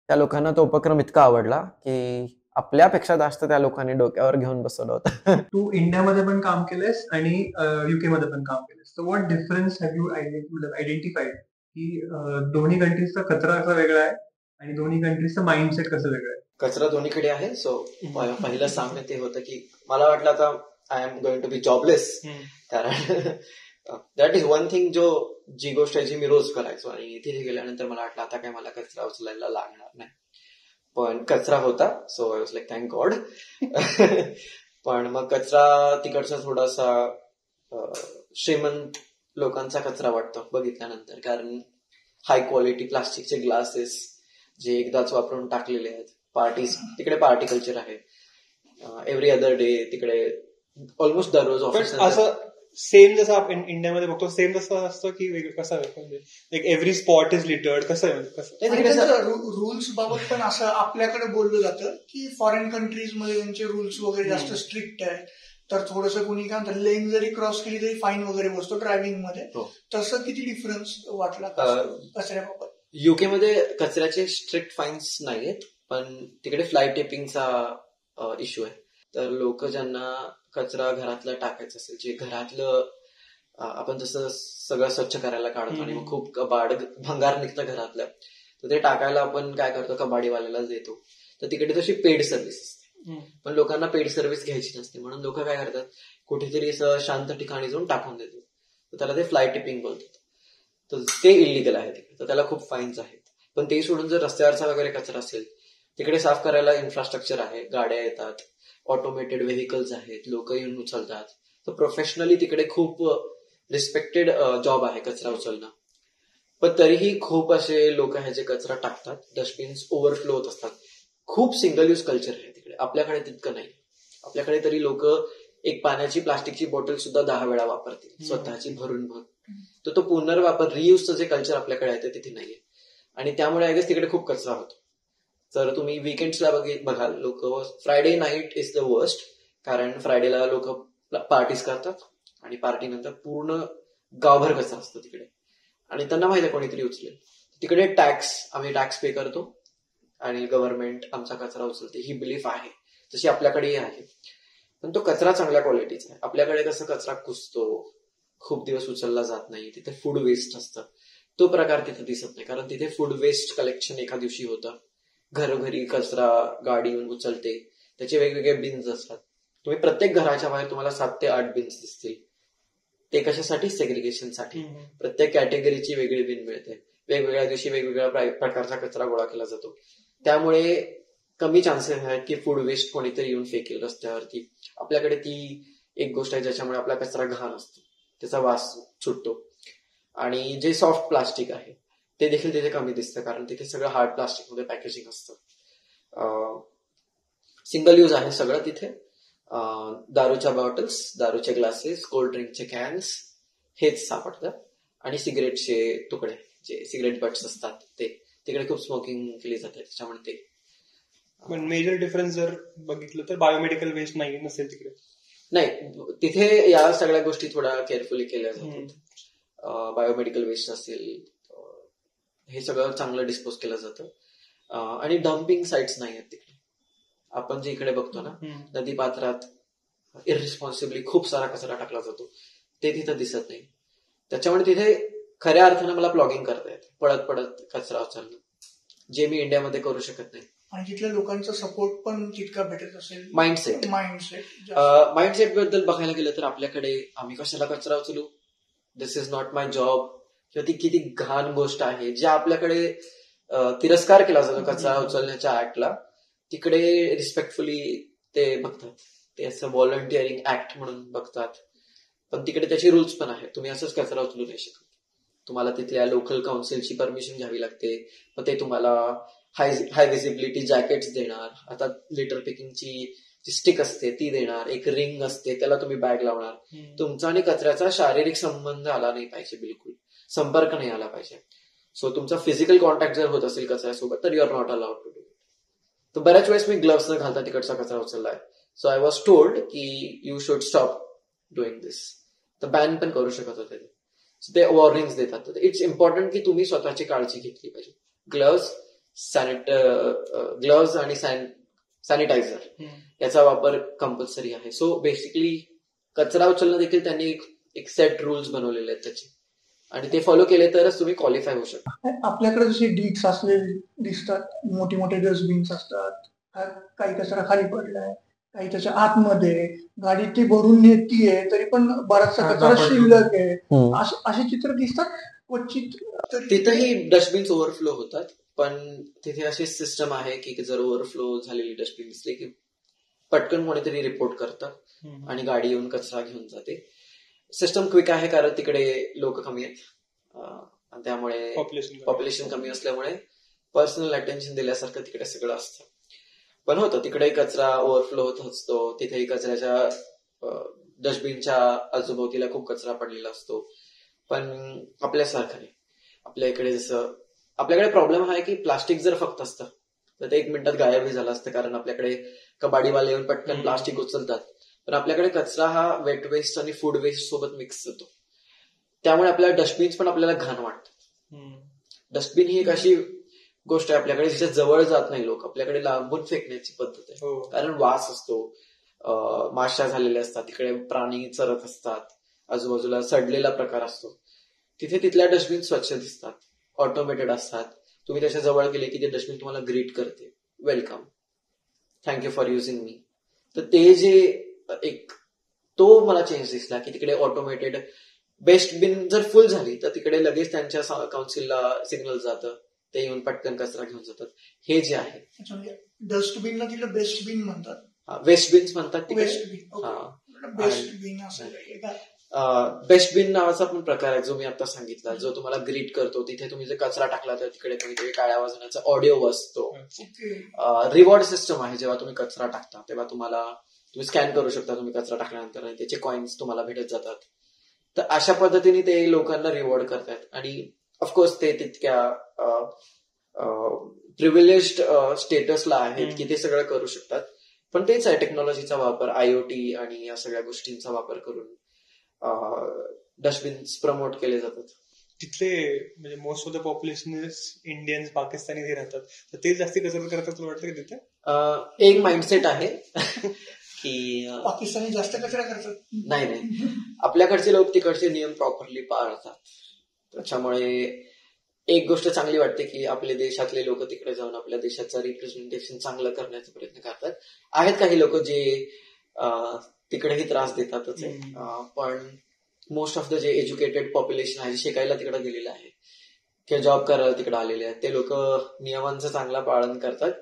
त्या लोकांना तो उपक्रम इतका आवडला की आपल्यापेक्षा जास्त त्या लोकांनी डोक्यावर घेऊन बसवलं होतं. तू इंडियामध्ये पण काम केलंस आणि युके मध्ये पण काम केलंस, तर what difference have you identified की दोन्ही कंट्रीजचा कचरा कसा वेगळा आहे आणि दोन्ही कंट्रीजचं माइंडसेट कसं वेगळं आहे? कचरा दोन्हीकडे आहे. सो पहिलं सांगणं ते होतं की मला वाटलं आता I am going to be jobless, कारण दॅट इज वन थिंग, जी गोष्ट आहे जी मी रोज करायचो, आणि इथे गेल्यानंतर मला वाटलं आता काय मला कचरा उचलायला लागणार नाही. पण कचरा होता, so I was like thank God. पण मग कचरा तिकडचा थोडासा श्रीमंत लोकांचा कचरा वाटतो बघितल्यानंतर, कारण हाय क्वालिटी प्लास्टिकचे ग्लासेस जे एकदाच वापरून टाकलेले आहेत. पार्टीज, तिकडे पार्टी कल्चर आहे. एव्हरी अदर डे तिकडे ऑलमोस्ट दररोज ऑफिस. असं सेम जसं आपण इंडियामध्ये बघतो सेम तसं असतं की वेगळं कसं like every spot is littered, कसं रूल्स बाबत पण असं आपल्याकडे बोललं जातं की फॉरेन कंट्रीज मध्ये त्यांचे रूल्स वगैरे जास्त स्ट्रिक्ट आहेत, तर थोडंसं कोणी काय म्हणतात लेन जरी क्रॉस केली तरी फाईन वगैरे बसतो ड्रायव्हिंग मध्ये. तसं किती डिफरन्स वाटला कचऱ्याबाबत? युके मध्ये कचऱ्याचे स्ट्रिक्ट फाईन्स नाहीयेत, पण तिकडे फ्लाय टिपिंगचा इश्यू आहे. तर लोक ज्यांना कचरा घरातला टाकायचा असेल, जे घरातलं आपण जसं सगळं स्वच्छ करायला काढतो आणि मग खूप कबाड भंगार निघतं घरातलं, तर ते टाकायला आपण काय करतो, कबाडीवाल्यालाच देतो. तर तिकडे तशी पेड सर्व्हिस असते, पण लोकांना पेड सर्व्हिस घ्यायची नसते, म्हणून लोक काय करतात, कुठेतरी असं शांत ठिकाणी जाऊन टाकून देतात. तर त्याला ते फ्लाय टिपिंग बोलतात. तर ते इलिगल आहे तिकडे, तर त्याला खूप फाईन्स आहेत. पण ते सोडून जर रस्त्यावरचा वगैरे कचरा असेल, तिकडे साफ करायला इन्फ्रास्ट्रक्चर आहे, गाड्या येतात, ऑटोमेटेड व्हेकल्स आहेत, लोक येऊन उचलतात. तर प्रोफेशनली तिकडे खूप रिस्पेक्टेड जॉब आहे कचरा उचलणं. पण तरीही खूप असे लोक आहेत जे कचरा टाकतात, डस्टबिन्स ओव्हरफ्लो होत असतात. खूप सिंगल यूज कल्चर आहे तिकडे. आपल्याकडे तितकं नाही. आपल्याकडे तरी लोक एक पाण्याची प्लास्टिकची बॉटल सुद्धा 10 वेळा वापरतील स्वतःची भरून भरून. तर तो पुनर्वापर, रियूजचं जे कल्चर आपल्याकडे आहे ते तिथे नाहीये, आणि त्यामुळे आय गेस तिकडे खूप कचरा होतो. जर तुम्ही विकेंड्सला बघाल, लोक Friday night is the worst, कारण फ्रायडेला लोक पार्टीज करतात आणि पार्टीनंतर पूर्ण गावभर कचरा असतो तिकडे, आणि त्यांना माहिती आहे कोणीतरी उचलेल. तिकडे आम्ही टॅक्स पे करतो आणि गव्हर्नमेंट आमचा कचरा उचलते, ही बिलीफ आहे, जशी आपल्याकडेही आहे. पण तो कचरा चांगल्या क्वालिटीचा आहे. आपल्याकडे कसं कचरा कुसतो, खूप दिवस उचलला जात नाही, तिथे फूड वेस्ट असतं. तो प्रकार तिथे दिसत नाही, कारण तिथे फूड वेस्ट कलेक्शन एका दिवशी होतं. घरोघरी कचरा गाडी येऊन उचलते, त्याचे वेगवेगळे बिन्स असतात. तुम्ही प्रत्येक घराच्या बाहेर तुम्हाला 7 ते 8 बिन्स दिसतील. ते कशासाठी? सेग्रिगेशनसाठी. प्रत्येक कॅटेगरीची वेगळी बिन मिळते, वेगवेगळ्या दिवशी वेगवेगळ्या प्रकारचा कचरा गोळा केला जातो. त्यामुळे कमी चान्सेस आहेत की फूड वेस्ट कोणीतरी येऊन फेकेल रस्त्यावरती. आपल्याकडे ती एक गोष्ट आहे ज्याच्यामुळे आपला कचरा घाण असतो, त्याचा वास सुटतो. आणि जे सॉफ्ट प्लास्टिक आहे ते देखील तिथे कमी दिसतं, कारण तिथे सगळं हार्ड प्लास्टिक मध्ये पॅकेजिंग असतं. सिंगल यूज आहे सगळं तिथे. दारूच्या बॉटल्स, दारूचे ग्लासेस, कोल्ड ड्रिंकचे कॅन्स हेच सापडतात, आणि सिगरेटचे तुकडे, जे सिगरेट बट्स असतात ते तिकडे खूप स्मोकिंग केली जाते, त्याच्यामुळे ते. पण मेजर डिफरन्स जर बघितलं तर बायोमेडिकल वेस्ट नाही नसेल तिकडे? नाही, तिथे या सगळ्या गोष्टी थोड्या केअरफुली केल्या जातात. बायोमेडिकल वेस्ट असेल, हे सगळं चांगलं डिस्पोज केलं जातं. आणि डम्पिंग साइट्स नाही आहेत तिकडे. आपण जे इकडे बघतो ना, नदी पात्रात इररिस्पॉन्सिबली खूप सारा कचरा टाकला जातो, ते तिथं दिसत नाही. त्याच्यामुळे तिथे खऱ्या अर्थानं मला प्लॉगिंग करता येते, पळत पळत कचरा उचलणं, जे मी इंडियामध्ये करू शकत नाही. आणि तिथल्या लोकांचा सपोर्ट पण तितका भेटत असेल. माइंडसेट बद्दल बघायला गेलं तर आपल्याकडे आम्ही कशाला कचरा उचलू, दिस इज नॉट माय जॉब, किंवा ती किती घाण गोष्ट आहे, ज्या आपल्याकडे तिरस्कार केला जातो कचरा उचलण्याच्या ऍक्टला, तिकडे रिस्पेक्टफुली ते बघतात. ते असं व्हॉलंटिअरिंग ऍक्ट म्हणून बघतात. पण तिकडे त्याचे रूल्स पण आहेत. तुम्ही असंच कचरा उचलू नाही शकत. तुम्हाला तिथल्या लोकल काउन्सिलची परमिशन घ्यावी लागते. मग ते तुम्हाला हाय व्हिजिबिलिटी जॅकेट्स देणार. आता लिटर पिकिंगची जी स्टिक असते ती देणार. एक रिंग असते, त्याला तुम्ही बॅग लावणार. तुमचा आणि कचऱ्याचा शारीरिक संबंध आला नाही पाहिजे, बिलकुल संपर्क नाही आला पाहिजे. सो तुमचा फिजिकल कॉन्टॅक्ट जर होत असेल कचऱ्यासोबत तर you are not allowed to do it. तर बऱ्याच वेळेस मी ग्लव्स न घालता तिकडचा कचरा उचललाय. सो आय वॉज टोल्ड की you should stop doing this. तर बॅन पण करू शकत होते. सो ते वॉर्निंग्स देतात. इट्स इम्पॉर्टंट की तुम्ही स्वतःची काळजी घेतली पाहिजे. ग्लव्स, ग्लोव्ज आणि सॅनिटायझर याचा वापर कंपल्सरी आहे. सो बेसिकली कचरा उचलणं देखील त्यांनी एक सेट रूल्स बनवलेले आहेत त्याचे, आणि ते फॉलो केले तरच तुम्ही क्वालिफाय होऊ शकता. आपल्याकडे जसे डिक्स असलेले दिसतात, मोठे मोठे डस्टबिन्स असतात, काही कचरा खाली पडलाय, काही त्याच्या आतमध्ये गाडी ती भरून नेतीये तरी पण बराचसा कचरा शिल्लक आहे, असे चित्र दिसतात क्वचित. तिथेही डस्टबिन्स ओव्हरफ्लो होतात, पण तिथे अशी सिस्टम आहे की जर ओव्हरफ्लो झालेली डस्टबिन दिसले की पटकन कोणीतरी रिपोर्ट करतं आणि गाडी येऊन कचरा घेऊन जाते. सिस्टम क्विक आहे कारण तिकडे लोक कमी आहेत, त्यामुळे पॉप्युलेशन कमी असल्यामुळे पर्सनल अटेन्शन दिल्यासारखं तिकडे सगळं असतं. पण होतं तिकडे कचरा ओव्हरफ्लो होत असतो, तिथेही कचऱ्याच्या डस्टबिनच्या आजूबाजूला खूप कचरा पडलेला असतो. पण आपल्यासारखं नाही. आपल्या इकडे जसं आपल्याकडे प्रॉब्लेम आहे की प्लास्टिक जर फक्त असतं तर ते 1 मिनिटात गायबही झालं असतं, कारण आपल्याकडे कबाडीवाले येऊन पटकन प्लास्टिक उचलतात. पण आपल्याकडे कचरा हा वेट वेस्ट आणि फूड वेस्ट सोबत मिक्स होतो, त्यामुळे आपल्या डस्टबिन्स पण आपल्याला घाण वाटतात. डस्टबिन ही एक अशी गोष्ट आहे आपल्याकडे जिच्या जवळ जात नाही लोक, आपल्याकडे लांबून फेकण्याची पद्धत आहे. कारण वास असतो, माश्या झालेल्या असतात, तिकडे प्राणी चरत असतात, आजूबाजूला सडलेला प्रकार असतो. तिथे तिथल्या डस्टबिन स्वच्छ दिसतात, ऑटोमेटेड असतात. तुम्ही त्याच्या जवळ गेले की ते डस्टबिन तुम्हाला ग्रीट करते, वेलकम, थँक्यू फॉर युझिंग मी. तर ते जे तो मला चेंज दिसला की तिकडे ऑटोमेटेड बेस्ट बिन जर फुल झाली तर तिकडे लगेच त्यांच्या काउन्सिलला सिग्नल जातं, ते येऊन पटकन कचरा घेऊन जातात. हे जे आहे डस्टबिनला तिकडे बेस्ट बिन म्हणतात, वेस्ट बिन्स म्हणतात तिकडे. बेस्ट बिन नावाचा पण प्रकार आहे जो मी आता सांगितला, जो तुम्हाला ग्रीट करतो. तिथे तुम्ही जर कचरा टाकला तर तिकडे कोणीतरी टाळ्या वाजवण्याचा ऑडिओ वाजतो. रिवॉर्ड सिस्टम आहे, जेव्हा तुम्ही कचरा टाकता तेव्हा तुम्ही स्कॅन करू शकता तुम्ही कचरा टाकल्यानंतर, आणि त्याचे कॉइन्स तुम्हाला भेटत जातात. तर अशा पद्धतीने ते लोकांना रिवॉर्ड करतात. आणि ऑफकोर्स ते तितक्या प्रिव्हिलेज्ड स्टेटसला आहेत की ते सगळं करू शकतात. पण तेच आहे, टेक्नॉलॉजीचा वापर, IoT आणि या सगळ्या गोष्टींचा वापर करून डस्टबिन्स प्रमोट केले जातात. तिथले म्हणजे most of the population Indians, Pakistani जे राहतात, तर ते जास्ती कचरा करतात तुला वाटतं की तिथे? एक माइंडसेट आहे की पाकिस्तानी जास्त कचरा करतात. नाही, आपल्याकडचे लोक तिकडचे नियम प्रॉपरली पाळतात. त्याच्यामुळे एक गोष्ट चांगली वाटते की आपल्या देशातले लोक तिकडे जाऊन आपल्या देशाचं रिप्रेझेंटेशन चांगलं करण्याचा प्रयत्न करतात. आहेत काही लोक जे तिकडेही त्रास देतातच आहे, पण मोस्ट ऑफ द जे एज्युकेटेड पॉप्युलेशन आहे, जे शिकायला तिकडे गेलेलं आहे किंवा जॉब करायला तिकडे आलेले आहेत, ते लोक नियमांचं चांगलं पालन करतात.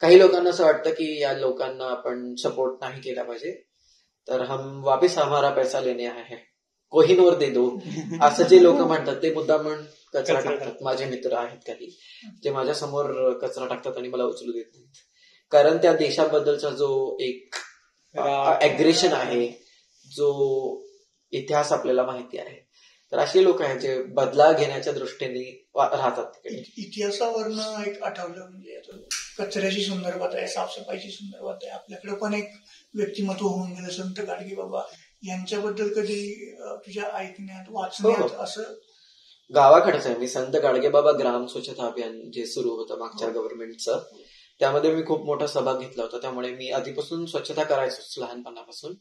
काही लोकांना असं वाटतं की या लोकांना आपण सपोर्ट नाही केला पाहिजे, तर हम वापिस हमारा पैसा लेने आए हैं, कोहिनूर दे दो, असं जे लोक म्हणतात ते मुद्दाम म्हणून कचरा टाकतात. माझे मित्र आहेत काही जे माझ्या समोर कचरा टाकतात आणि मला उचलू देत नाहीत, कारण त्या देशाबद्दलचा जो एक अग्रेशन आहे, जो इतिहास आपल्याला माहिती आहे. तर अशी लोक आहेत जे बदला घेण्याच्या दृष्टीने राहतात तिकडे. इतिहासावरनं एक आठवलं, म्हणजे कचऱ्याची संदर्भात आहे, साफसफाईची संदर्भात आहे, आपल्याकडे पण एक व्यक्तिमत्व होऊन गेलं संत गाडगेबाबा. यांच्याबद्दल कधी तुझ्या ऐकण्यात, वाचण्यात असं? गावाकडेच आहे मी. संत गाडगेबाबा ग्राम स्वच्छता अभियान जे सुरू होतं मागच्या गव्हर्नमेंटचं, त्यामध्ये मी खूप मोठा सहभाग घेतला होता. त्यामुळे मी आधीपासून स्वच्छता करायचो लहानपणापासून.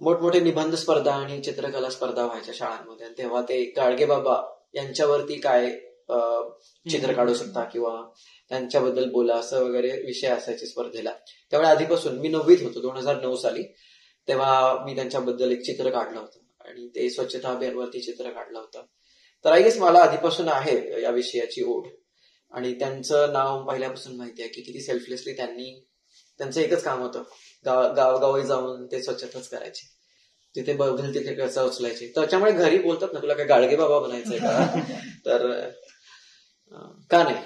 मोठमोठे निबंध स्पर्धा आणि चित्रकला स्पर्धा व्हायच्या शाळांमध्ये, तेव्हा ते गाडगेबाबा यांच्यावरती काय चित्र काढू शकता किंवा त्यांच्याबद्दल बोला असं वगैरे विषय असायचे स्पर्धेला. त्यामुळे आधीपासून मी 9वीत होतो 2009 साली, तेव्हा मी त्यांच्याबद्दल एक चित्र काढलं होतं आणि ते स्वच्छता अभियानवरती चित्र काढलं होतं. तर आय गेस मला आधीपासून आहे या विषयाची ओढ, आणि त्यांचं नाव पहिल्यापासून माहिती आहे की किती सेल्फलेसली त्यांचं एकच काम होतं, गावगावी जाऊन ते स्वच्छताच करायचे, तिथे बघेल तिथे कचरा उचलायचे. त्याच्यामुळे घरी बोलतात ना, तुला काय गाडगे बाबा बनायचंय का? तर का नाही,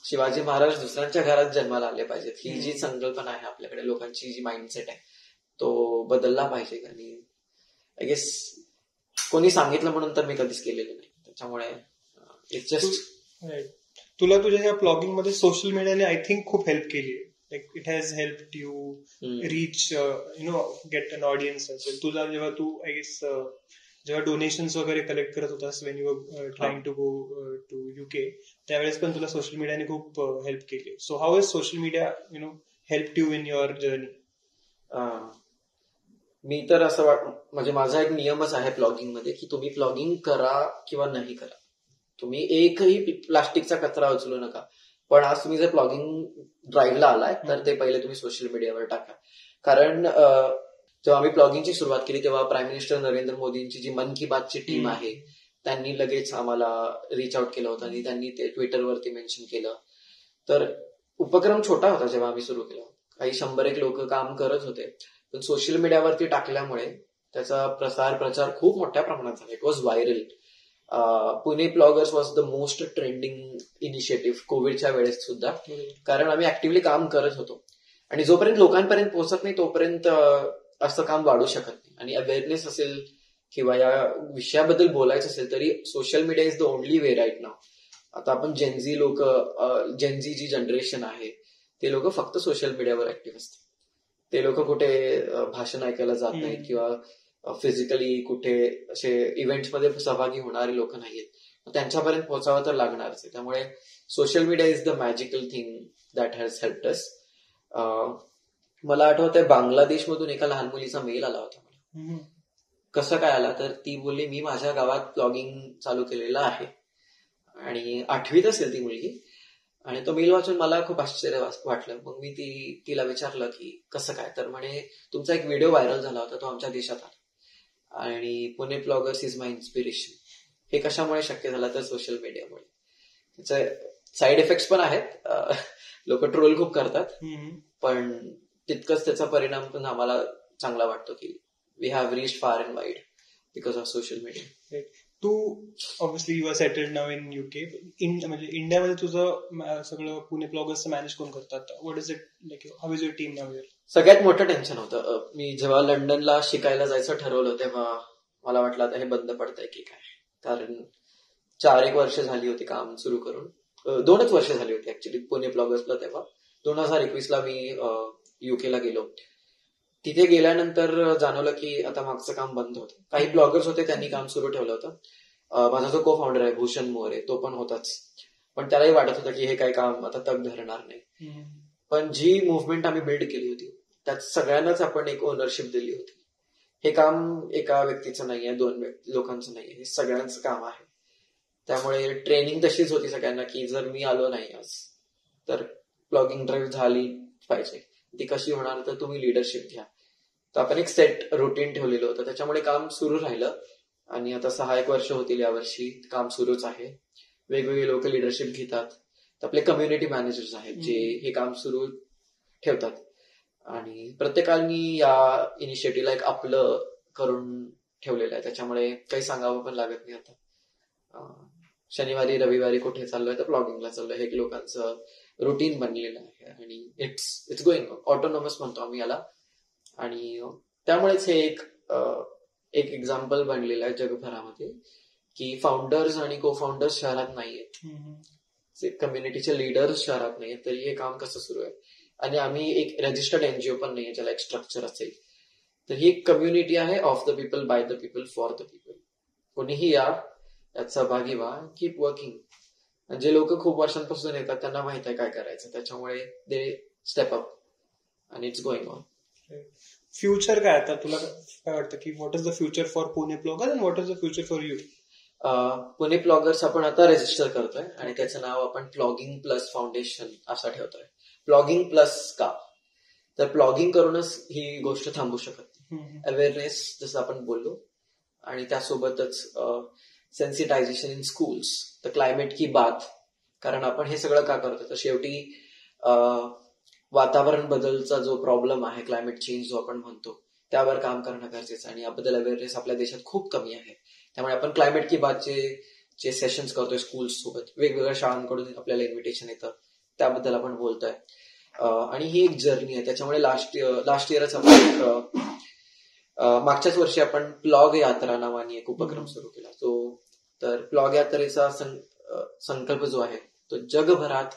शिवाजी महाराज दुसऱ्यांच्या घरात जन्माला आले पाहिजेत, ही जी संकल्पना आहे आपल्याकडे, लोकांची जी माइंडसेट आहे, तो बदलला पाहिजे. आणि आय गेस कोणी सांगितलं म्हणून तर मी कधीच केलेलं नाही. त्याच्यामुळे इट्स जस्ट तुला तुझ्या ह्या ब्लॉगिंग मध्ये सोशल मीडियाने आय थिंक खूप हेल्प केली आहे. Like it has helped you reach, get an audience as well. तुझा जेव्हा तू I guess जेव्हा डोनेशन्स वगैरे कलेक्ट करत होतास when you trying to go to UK, त्यावेळेस पण तुला सोशल मीडियाने खूप हेल्प केली. So how is social media help you in your journey? मी तर असं म्हणजे माझा एक नियमच आहे ब्लॉगिंग मध्ये की तुम्ही ब्लॉगिंग करा किंवा नाही करा, तुम्ही एकही प्लास्टिकचा कचरा उचलू नका. पण आज तुम्ही जर ब्लॉगिंग ड्राईव्हला आलाय तर ते पहिले तुम्ही सोशल मीडियावर टाका. कारण जेव्हा आम्ही ब्लॉगिंगची सुरुवात केली तेव्हा प्राईम मिनिस्टर नरेंद्र मोदींची जी मन की बातची टीम आहे त्यांनी लगेच आम्हाला रिच आउट केलं होतं आणि त्यांनी ते ट्विटरवरती मेन्शन केलं. तर उपक्रम छोटा होता जेव्हा आम्ही सुरू केला, काही 100 लोक काम करत होते, पण सोशल मीडियावरती टाकल्यामुळे त्याचा प्रचार खूप मोठ्या प्रमाणात झाला. It was viral. Pune bloggers was the most trending initiative कोविडच्या वेळेस सुद्धा, कारण आम्ही ऍक्टिव्हली काम करत होतो. आणि जोपर्यंत लोकांपर्यंत पोहोचत नाही तोपर्यंत असं काम वाढू शकत नाही. आणि अवेअरनेस असेल किंवा या विषयाबद्दल बोलायचं असेल तरी social media is the only way right now. आता आपण जेनझी जी जनरेशन आहे ते लोक फक्त सोशल मीडियावर ऍक्टिव्ह असतात. ते लोक कुठे भाषण ऐकायला जात नाहीत किंवा फिजिकली कुठे असे इव्हेंट्समध्ये सहभागी होणारे लोक नाहीत. त्यांच्यापर्यंत पोहोचावं तर लागणारच आहे. त्यामुळे social media is the magical thing that has helped अस. मला आठवतंय बांगलादेशमधून एका लहान मुलीचा मेल आला होता मला. कसं काय आला तर ती बोलली मी माझ्या गावात ब्लॉगिंग चालू केलेलं आहे आणि 8वीत असेल ती मुलगी. आणि तो मेल वाचून मला खूप आश्चर्य वाटलं. मग मी तिला विचारलं की कसं काय, तर म्हणे तुमचा एक व्हिडिओ व्हायरल झाला होता, तो आमच्या देशात आला आणि Pune bloggers is my inspiration. हे कशामुळे शक्य झालं तर सोशल मीडियामुळे. त्याचे साईड इफेक्ट्स पण आहेत, लोक ट्रोल खूप करतात, पण तितकंच त्याचा परिणाम पण आम्हाला चांगला वाटतो की we have reached far and wide because of social media. तू obviously you are settled now in UK. म्हणजे इंडियामध्ये तुझं सगळं पुणे ब्लॉगर्सचं मॅनेज कोण करतात? What is it like, how is your team now here? सगळ्यात मोठं टेन्शन होतं. मी जेव्हा लंडनला शिकायला जायचं ठरवलं तेव्हा मला वाटलं आता हे बंद पडतंय की काय, कारण 4-1 वर्ष झाली होती काम सुरू करून. 2च वर्ष झाली होती ऍक्च्युली पुणे ब्लॉगर्सला. तेव्हा 2021ला मी UK ला गेलो. तिथे गेल्यानंतर जाणवलं की आता मागचं काम बंद होतं. काही ब्लॉगर्स होते त्यांनी काम सुरू ठेवलं होतं. माझा जो को फाउंडर आहे भूषण मोरे तो पण होताच, पण त्यालाही वाटत होतं की हे काही काम आता तग धरणार नाही. पण जी मुव्हमेंट आम्ही बिल्ड केली होती त्यात सगळ्यांनाच आपण एक ओनरशिप दिली होती. हे काम एका व्यक्तीचं नाहीये, 2 लोकांचं नाहीये, हे सगळ्यांचं काम आहे. त्यामुळे ट्रेनिंग तशीच होती सगळ्यांना की जर मी आलो नाही आज तर ब्लॉगिंग ड्राईव्ह झाली पाहिजे. ती कशी होणार तर तुम्ही लिडरशिप घ्या. तर आपण एक सेट रुटीन ठेवलेलं होतं, त्याच्यामुळे काम सुरू राहिलं आणि आता 6-1 वर्ष होतील यावर्षी काम सुरूच आहे. वेगवेगळे लोक लिडरशिप घेतात. आपले कम्युनिटी मॅनेजर्स आहेत जे हे काम सुरू ठेवतात आणि प्रत्येकाने या इनिशिएटिव्हला एक आपलं करून ठेवलेलं आहे. त्याच्यामुळे काही सांगावं पण लागत नाही. आता शनिवारी रविवारी कुठे चाललोय तर ब्लॉगिंगला चाललोय, हे लोकांचं रुटीन बनलेलं आहे आणि इट्स गोइंग ऑटोनॉमस म्हणतो आम्ही याला. आणि त्यामुळेच हे एक एक्झाम्पल बनलेलं आहे जगभरामध्ये की फाउंडर्स आणि को फाउंडर्स शहरात नाहीयेत, कम्युनिटीचे लीडर्स शहरात नाहीयेत, तरी हे काम कसं सुरू आहे. आणि आम्ही एक रजिस्टर्ड NGO पण नाहीये ज्याला एक स्ट्रक्चर असेल. तर ही एक कम्युनिटी आहे of the people, by the people, for the people. कोणीही यात सहभागी व्हा, कीप वर्किंग. जे लोक खूप वर्षांपासून येतात त्यांना माहित आहे काय करायचं, त्याच्यामुळे दे स्टेप अप आणि इट्स गोइंग ऑन. फ्युचर काय आता तुला काय वाटतं की what is the future for Pune bloggers and what is the future for you? Pune bloggers आपण आता रजिस्टर करतोय आणि त्याचं नाव आपण प्लॉगिंग प्लस फाउंडेशन असं ठेवतोय. प्लॉगिंग प्लस का, तर प्लॉगिंग करूनच ही गोष्ट थांबू शकत नाही. अवेअरनेस जसं आपण बोललो आणि त्यासोबतच सेन्सिटायझेशन इन स्कूल्स, तर क्लायमेट की बात, कारण आपण हे सगळं का करतो तर शेवटी वातावरण बदलचा जो प्रॉब्लेम आहे, क्लायमेट चेंज जो आपण म्हणतो, त्यावर काम करणं गरजेचं आणि याबद्दल अवेअरनेस आपल्या देशात खूप कमी आहे. त्यामुळे आपण क्लायमेट की बातचे सेशन्स करतोय स्कूल्स सोबत, वेगवेगळ्या शाळांकडून आपल्याला इन्व्हिटेशन येतं, त्याबद्दल आपण बोलतोय. आणि ही एक जर्नी आहे. त्याच्यामुळे लास्ट इयरच आपण मागच्याच वर्षी आपण प्लॉग यात्रा नावाने एक उपक्रम सुरू केला. तर प्लॉग यात्रेचा संकल्प जो आहे तो जगभरात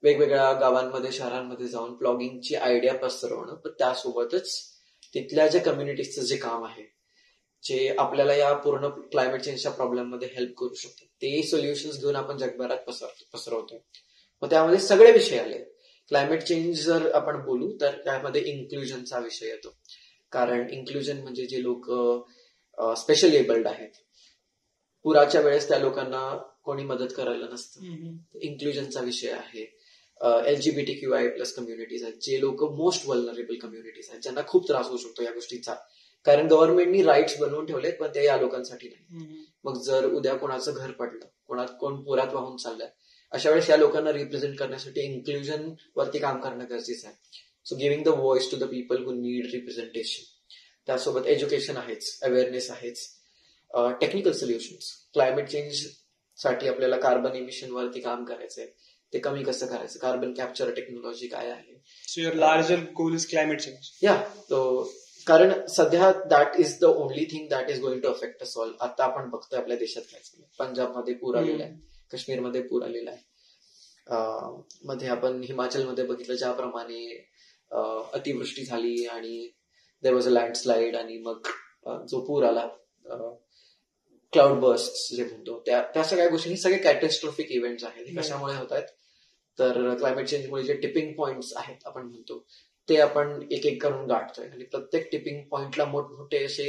वेगवेगळ्या गावांमध्ये, शहरांमध्ये जाऊन प्लॉगिंगची आयडिया पसरवणं, पण त्यासोबतच तिथल्या ज्या कम्युनिटीजचं जे काम आहे जे आपल्याला या पूर्ण क्लायमेट चेंजच्या प्रॉब्लेममध्ये हेल्प करू शकतात. ते सोल्युशन्स घेऊन आपण जगभरात पसरवतोय. मग त्यामध्ये सगळे विषय आले. क्लायमेट चेंज जर आपण बोलू तर त्यामध्ये इन्क्लुजनचा विषय येतो. कारण इन्क्लुजन म्हणजे जे लोक स्पेशल एबल्ड आहेत, पुराच्या वेळेस त्या लोकांना कोणी मदत करायला नसतं, इन्क्लुजनचा विषय आहे. LGBTQI+ कम्युनिटीज आहेत, जे लोक मोस्ट वल्नरेबल कम्युनिटीज आहेत, ज्यांना खूप त्रास होऊ शकतो या गोष्टीचा. कारण गव्हर्नमेंटनी राईट्स बनवून ठेवलेत, पण ते या लोकांसाठी नाही. मग जर उद्या कोणाचं घर पडलं, कोण पुरात वाहून चाललंय, अशा वेळेस या लोकांना रिप्रेझेंट करण्यासाठी इन्क्लुजन वरती काम करणं गरजेचं आहे. So giving the voice to the people who need representation. त्यासोबत एज्युकेशन आहेच, अवेअरनेस आहेच, टेक्निकल सोल्युशन्स. क्लायमेट चेंज साठी आपल्याला कार्बन इमिशन वरती काम करायचंय. ते कमी कसं करायचं, कार्बन कॅप्चर टेक्नॉलॉजी काय आहे. So your larger goal is climate change. कारण सध्या that is the only thing that is going to affect us all. आता आपण बघतोय आपल्या देशात काय चाललंय. पंजाबमध्ये पूर आलेला आहे, काश्मीरमध्ये पूर आलेला आहे. मध्ये आपण हिमाचलमध्ये बघितलं ज्याप्रमाणे अतिवृष्टी झाली आणि देयर वॉज अ लँडस्लाइड, आणि मग जो पूर आला, क्लाउड बर्स्ट जे म्हणतो, त्या सगळ्या गोष्टी, सगळे कॅटॅस्ट्रॉफिक इव्हेंट्स आहेत. हे कशामुळे होत आहेत तर क्लायमेट चेंजमुळे जे टिपिंग पॉइंट्स आहेत आपण म्हणतो, ते आपण एक एक करून गाठतोय. आणि प्रत्येक टिपिंग पॉइंटला मोठमोठे असे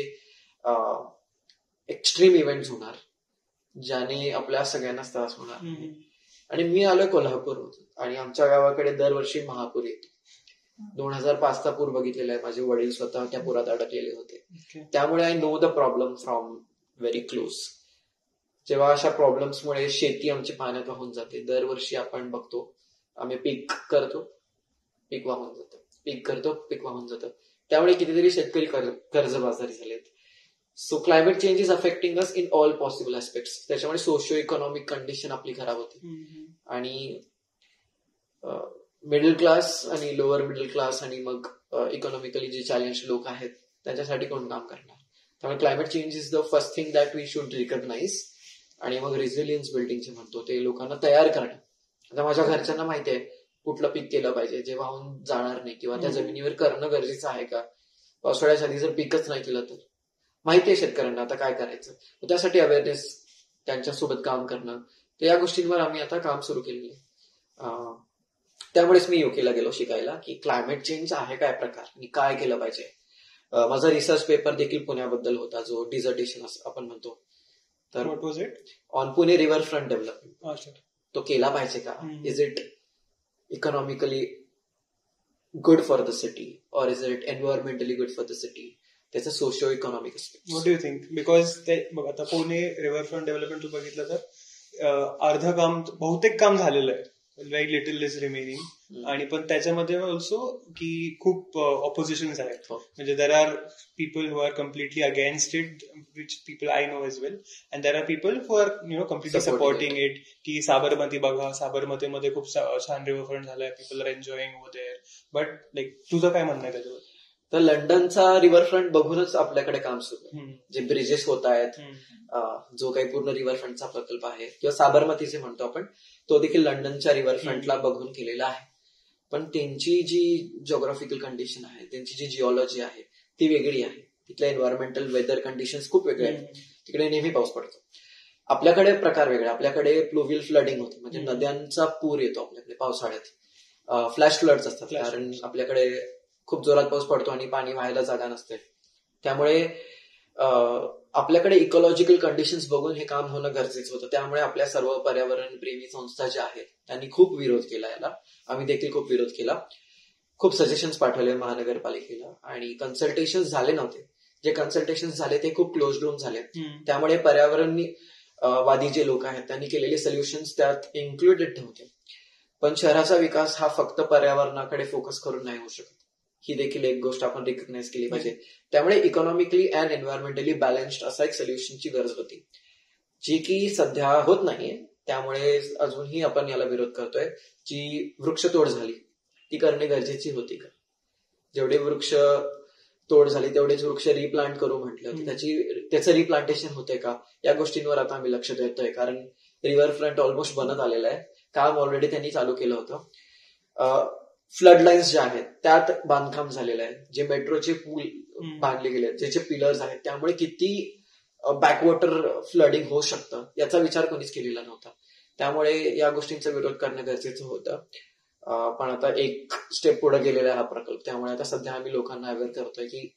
एक्स्ट्रीम इव्हेंट्स होणार, ज्याने आपल्या सगळ्यांनाच त्रास होणार. आणि मी आलोय कोल्हापूर, आणि आमच्या गावाकडे दरवर्षी महापूर येतो. 2005चा पूर बघितलेला आहे. माझे वडील स्वतः त्या पुरात अडकलेले होते. त्यामुळे I know the problem from very close. जेव्हा अशा प्रॉब्लेम्समुळे शेती आमची पाण्यात वाहून जाते, दरवर्षी आपण बघतो, आम्ही पीक करतो, पीक वाहून जातं, पीक करतो, पीक वाहून जातं. त्यामुळे कितीतरी शेतकरी कर्जबाजारी झालेत. So climate change is affecting us in all possible aspects. त्याच्यामुळे सोशिओ इकॉनॉमिक कंडिशन आपली खराब होते. आणि मिडल क्लास आणि लोअर मिडल क्लास आणि मग इकॉनॉमिकली जे चॅलेंज लोक आहेत त्यांच्यासाठी कोण काम करणार. त्यामुळे climate change is the first thing that we should recognise. आणि मग रेझिलियन्स बिल्डिंग जे म्हणतो, ते लोकांना तयार करणं. आता माझ्या घरच्यांना माहिती आहे कुठलं पीक केलं पाहिजे जे वाहून जाणार नाही, किंवा त्या जमिनीवर करणं गरजेचं आहे का. पावसाळ्याच्या आधी जर पीकच नाही केलं तर माहिती आहे शेतकऱ्यांना आता काय करायचं. त्यासाठी अवेअरनेस, त्यांच्यासोबत काम करणं, तर या गोष्टींवर आम्ही आता काम सुरू केलेलं आहे. त्यामुळेच मी युकेला गेलो शिकायला की क्लायमेट चेंज आहे काय प्रकार आणि काय केलं पाहिजे. माझा रिसर्च पेपर देखील पुण्याबद्दल होता, जो डिझर्टेशन आपण म्हणतो. तर what was it? On Pune river front development. अच्छा. तो केला पाहिजे का? Is it economically good for the city or is it environmentally good for the city? त्याचं socio economic aspect. What do you think? Because ते बघ, आता पुणे रिव्हर फ्रंट डेव्हलपमेंट तू बघितलं तर अर्ध काम, बहुतेक काम झालेलं आहे, व्हेरी लिटल इज रिमेनिंग. आणि पण त्याच्यामध्ये ऑल्सो की खूप ऑपोजिशन्स आहेत. म्हणजे there are people who are completely against it, which people I know as well, and there are people who are completely supporting it. की साबरमती बघा, साबरमतीमध्ये खूप छान रिव्हरफ्रंट झालाय, people are enjoying over there. But like तुझं काय म्हणणं आहे त्याच्यावर? तर लंडनचा रिव्हरफ्रंट बघूनच आपल्याकडे काम सुरू आहे. जे ब्रिजेस होत आहेत, जो काही पूर्ण रिव्हरफ्रंटचा प्रकल्प आहे, किंवा साबरमतीचे म्हणतो आपण, तो देखील लंडनच्या रिव्हरफ्रंटला बघून केलेला आहे. पण त्यांची जी जिओग्राफिकल कंडिशन आहे, त्यांची जी जिओलॉजी आहे ती वेगळी आहे. तिथल्या एन्व्हायरमेंटल वेदर कंडिशन्स खूप वेगळे आहेत. तिकडे नेहमी पाऊस पडतो. आपल्याकडे प्रकार वेगळे. आपल्याकडे प्लुव्हियल फ्लडिंग होते, म्हणजे नद्यांचा पूर येतो आपल्याकडे पावसाळ्यात. फ्लॅश फ्लड्स असतात, कारण आपल्याकडे खूप जोरात पाऊस पडतो आणि पाणी व्हायला जागा नसते. त्यामुळे आपल्याकडे इकॉलॉजिकल कंडिशन्स बघून हे काम होणं गरजेचं होतं. त्यामुळे आपल्या सर्व पर्यावरण प्रेमी संस्था ज्या आहेत त्यांनी खूप विरोध केला याला. आम्ही देखील खूप विरोध केला. खूप सजेशन्स पाठवले महानगरपालिकेला, आणि कन्सल्टेशन झाले नव्हते. जे कन्सल्टेशन झाले ते खूप क्लोज रूम झाले. त्यामुळे पर्यावरण वादी जे लोक आहेत त्यांनी केलेले सोल्युशन्स त्यात इन्क्लुडेड नव्हते. पण शहराचा विकास हा फक्त पर्यावरणाकडे फोकस करून नाही होऊ शकत. ही देखील एक गोष्ट आपण रिकग्नाइज केली पाहिजे. त्यामुळे इकॉनॉमिकली अँड एन्व्हायरमेंटली बॅलन्स्ड असा एक सोल्युशनची गरज होती, जी की सध्या होत नाहीये. त्यामुळे अजूनही आपण याला विरोध करतोय. जी वृक्षतोड झाली ती करणे गरजेची होती का? जेवढे वृक्ष तोड झाली तेवढेच वृक्ष रिप्लांट करू म्हटलं, त्याचं रिप्लांटेशन होतंय का? या गोष्टींवर आता आम्ही लक्ष देतोय. कारण रिव्हर फ्रंट ऑलमोस्ट बनत आलेलं आहे. काम ऑलरेडी त्यांनी चालू केलं होतं. फ्लड लाईन्स ज्या आहेत त्यात बांधकाम झालेलं आहे. जे मेट्रोचे पूल बांधले गेले, ज्याचे पिलर्स आहेत, त्यामुळे किती बॅकवॉटर फ्लडिंग होऊ शकतं याचा विचार कोणीच केलेला नव्हता. त्यामुळे या गोष्टींचा विरोध करणं गरजेचं होतं. पण आता एक स्टेप पुढे गेलेला आहे हा प्रकल्प. त्यामुळे आता सध्या आम्ही लोकांना अवेअर करतोय की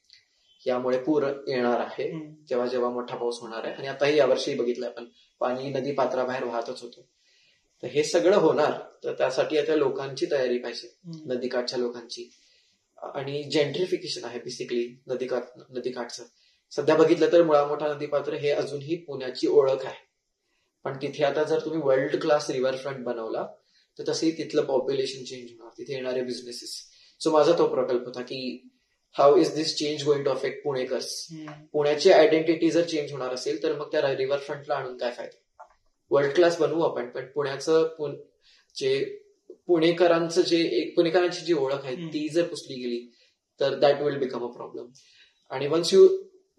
यामुळे पूर येणार आहे जेव्हा जेव्हा मोठा पाऊस होणार आहे. आणि आताही यावर्षी बघितलं आपण, पाणी नदी पात्राबाहेर वाहतच होतं. तर हे सगळं होणार, तर त्यासाठी आता लोकांची तयारी पाहिजे, नदीकाठच्या लोकांची. आणि जेंट्रिफिकेशन आहे बेसिकली नदीकाठचं. सध्या बघितलं तर मुळा मोठा नदीपात्र हे अजूनही पुण्याची ओळख आहे. पण तिथे आता जर तुम्ही वर्ल्ड क्लास रिव्हरफ्रंट बनवला तर तसंही तिथलं पॉप्युलेशन चेंज होणार, तिथे येणारे बिझनेसेस. सो माझा तो प्रकल्प होता की how is this change going to affect Punekars. पुण्याची आयडेंटिटी जर चेंज होणार असेल तर मग त्या रिव्हरफ्रंटला आणून काय फायदा. वर्ल्ड क्लास बनवू आपण, पण पुण्याचं जे पुणेकरांची जी ओळख आहे ती जर पुसली गेली तर that will become a problem. आणि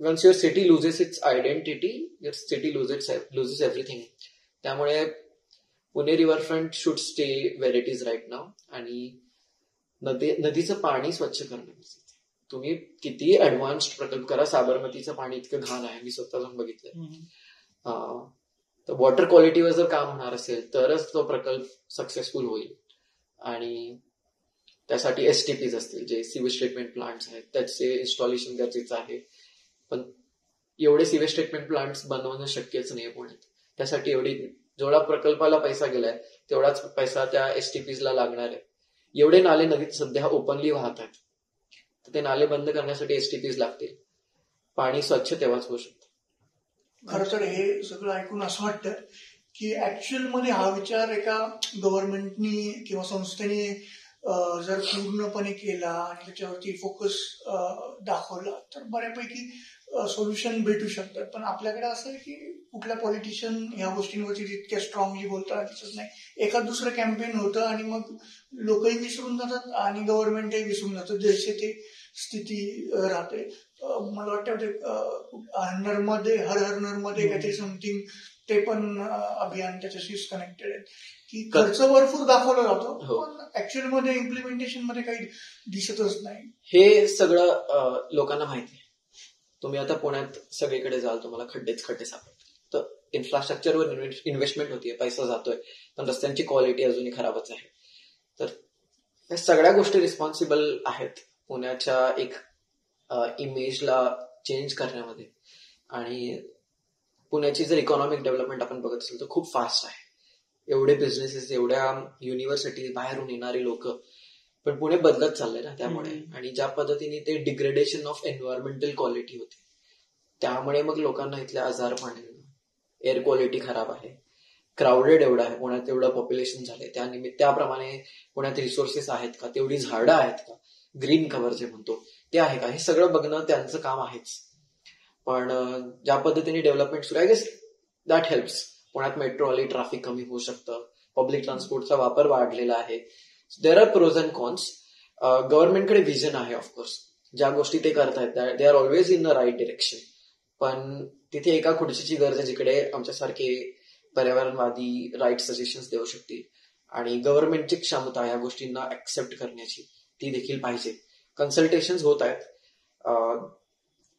once your city loses its identity, your city loses everything. त्यामुळे Pune riverfront should stay where it is right now. आणि नदीचं पाणी स्वच्छ करणं. तुम्ही किती ऍडव्हान्स्ड प्रकल्प करा, साबरमतीचं पाणी इतकं घाण आहे, मी स्वतः जाऊन बघितलंय. तर वॉटर क्वालिटीवर जर काम होणार असेल तरच तो प्रकल्प सक्सेसफुल होईल. आणि त्यासाठी एसटीपीज असतील, जे सिवेज ट्रीटमेंट प्लांट्स आहेत, त्याचे इन्स्टॉलेशन गरजेचं आहे. पण एवढे सिवेज ट्रीटमेंट प्लांट्स बनवणं शक्यच नाही पुण्यात. त्यासाठी जेवढा प्रकल्पाला पैसा गेलाय तेवढाच पैसा त्या एसटीपीजला लागणार आहे. एवढे नाले नदीत सध्या ओपनली वाहत आहेत, तर ते नाले बंद करण्यासाठी एसटीपीज लागतील. पाणी स्वच्छ तेव्हाच होऊ शकतं. खरं तर हे सगळं ऐकून असं वाटतं की ऍक्च्युअल मध्ये हा विचार एका गव्हर्नमेंटनी किंवा संस्थेने जर पूर्णपणे केला आणि त्याच्यावरती फोकस दाखवला तर बऱ्यापैकी सोल्युशन भेटू शकतात. पण आपल्याकडे असं आहे की कुठल्या पॉलिटिशियन ह्या गोष्टींवरती तितक्या स्ट्रॉंगली बोलताना दिसत नाही. एखाद दुसरं कॅम्पेन होतं आणि मग लोकही विसरून जातात आणि गव्हर्नमेंटही विसरून जातं, जसे ते स्थिती राहते. मला वाटतं नर्मदे हर हर नर्मदे काहीतरी समथिंग ते पण अभियान त्याच्याशीच कनेक्टेड आहे की खर्च भरपूर दाखवला जातो पण ऍक्च्युअल मध्ये इम्प्लिमेंटेशन मध्ये काही दिसतच नाही. हे सगळं लोकांना माहिती आहे. तुम्ही आता पुण्यात सगळीकडे जाल तुम्हाला खड्डेच खड्डे सापडतात. तर इन्फ्रास्ट्रक्चरवर इन्व्हेस्टमेंट होतीये, पैसा जातोय, पण रस्त्यांची क्वालिटी अजूनही खराबच आहे. तर या सगळ्या गोष्टी रिस्पॉन्सिबल आहेत पुण्याच्या एक इमेजला चेंज करण्यामध्ये. आणि पुण्याची जर इकॉनॉमिक डेव्हलपमेंट आपण बघत असेल तर खूप फास्ट आहे. एवढे बिझनेसेस, एवढ्या युनिव्हर्सिटी, बाहेरून येणारी लोक, पण पुणे बदलत चाललंय ना त्यामुळे. आणि ज्या पद्धतीने ते डिग्रेडेशन ऑफ एन्व्हायरमेंटल क्वालिटी होते त्यामुळे मग लोकांना इथले आजारपण, एअर क्वालिटी खराब आहे, क्राऊडेड एवढं आहे पुण्यात, एवढं पॉप्युलेशन झालंय. त्याप्रमाणे पुण्यात रिसोर्सेस आहेत का, तेवढी झाडं आहेत का, ग्रीन कव्हर जे म्हणतो ते आहे का, हे सगळं बघणं त्यांचं काम आहेच. पण ज्या पद्धतीने डेव्हलपमेंट सुरू आहे, दॅट हेल्प्स. पुण्यात मेट्रो आली, ट्रॅफिक कमी होऊ शकतं, पब्लिक ट्रान्सपोर्टचा वापर वाढलेला आहे. There are pros and cons. गव्हर्नमेंटकडे व्हिजन आहे ऑफकोर्स, ज्या गोष्टी ते करतायत they are always in the right direction. पण तिथे एका खुर्चीची गरज आहे जिकडे आमच्यासारखे पर्यावरणवादी राईट सजेशन्स देऊ शकतील. आणि गव्हर्नमेंटची क्षमता या गोष्टींना ऍक्सेप्ट करण्याची ती देखील पाहिजे. कन्सल्टेशन्स होत आहेत,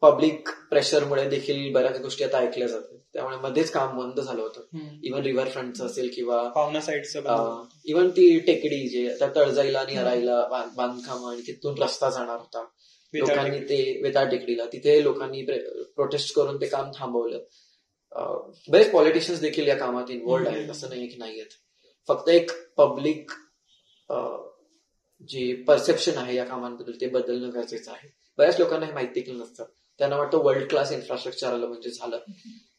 पब्लिक प्रेशरमुळे देखील बऱ्याच गोष्टी आता ऐकल्या जातात. त्यामुळे मध्येच काम बंद झालं होतं, इव्हन रिव्हरफ्रंटचं असेल किंवा पावना साईडचं, इव्हन ती टेकडी जे आता तळजाईला आणि अराईला बांधकाम आणि तिथून रस्ता जाणार होता, लोकांनी ते वेताळ टेकडीला, तिथे लोकांनी प्रोटेस्ट करून ते काम थांबवलं. बरेच पॉलिटिशियन्स देखील या कामात इन्व्हॉल्ड आहेत, असं नाही की नाही आहेत. फक्त एक पब्लिक जे परसेप्शन आहे या कामांबद्दल ते बदलणं गरजेचं आहे. बऱ्याच लोकांना हे माहिती देखील नसतं. त्यांना वाटतं वर्ल्ड क्लास इन्फ्रास्ट्रक्चर आलं म्हणजे झालं.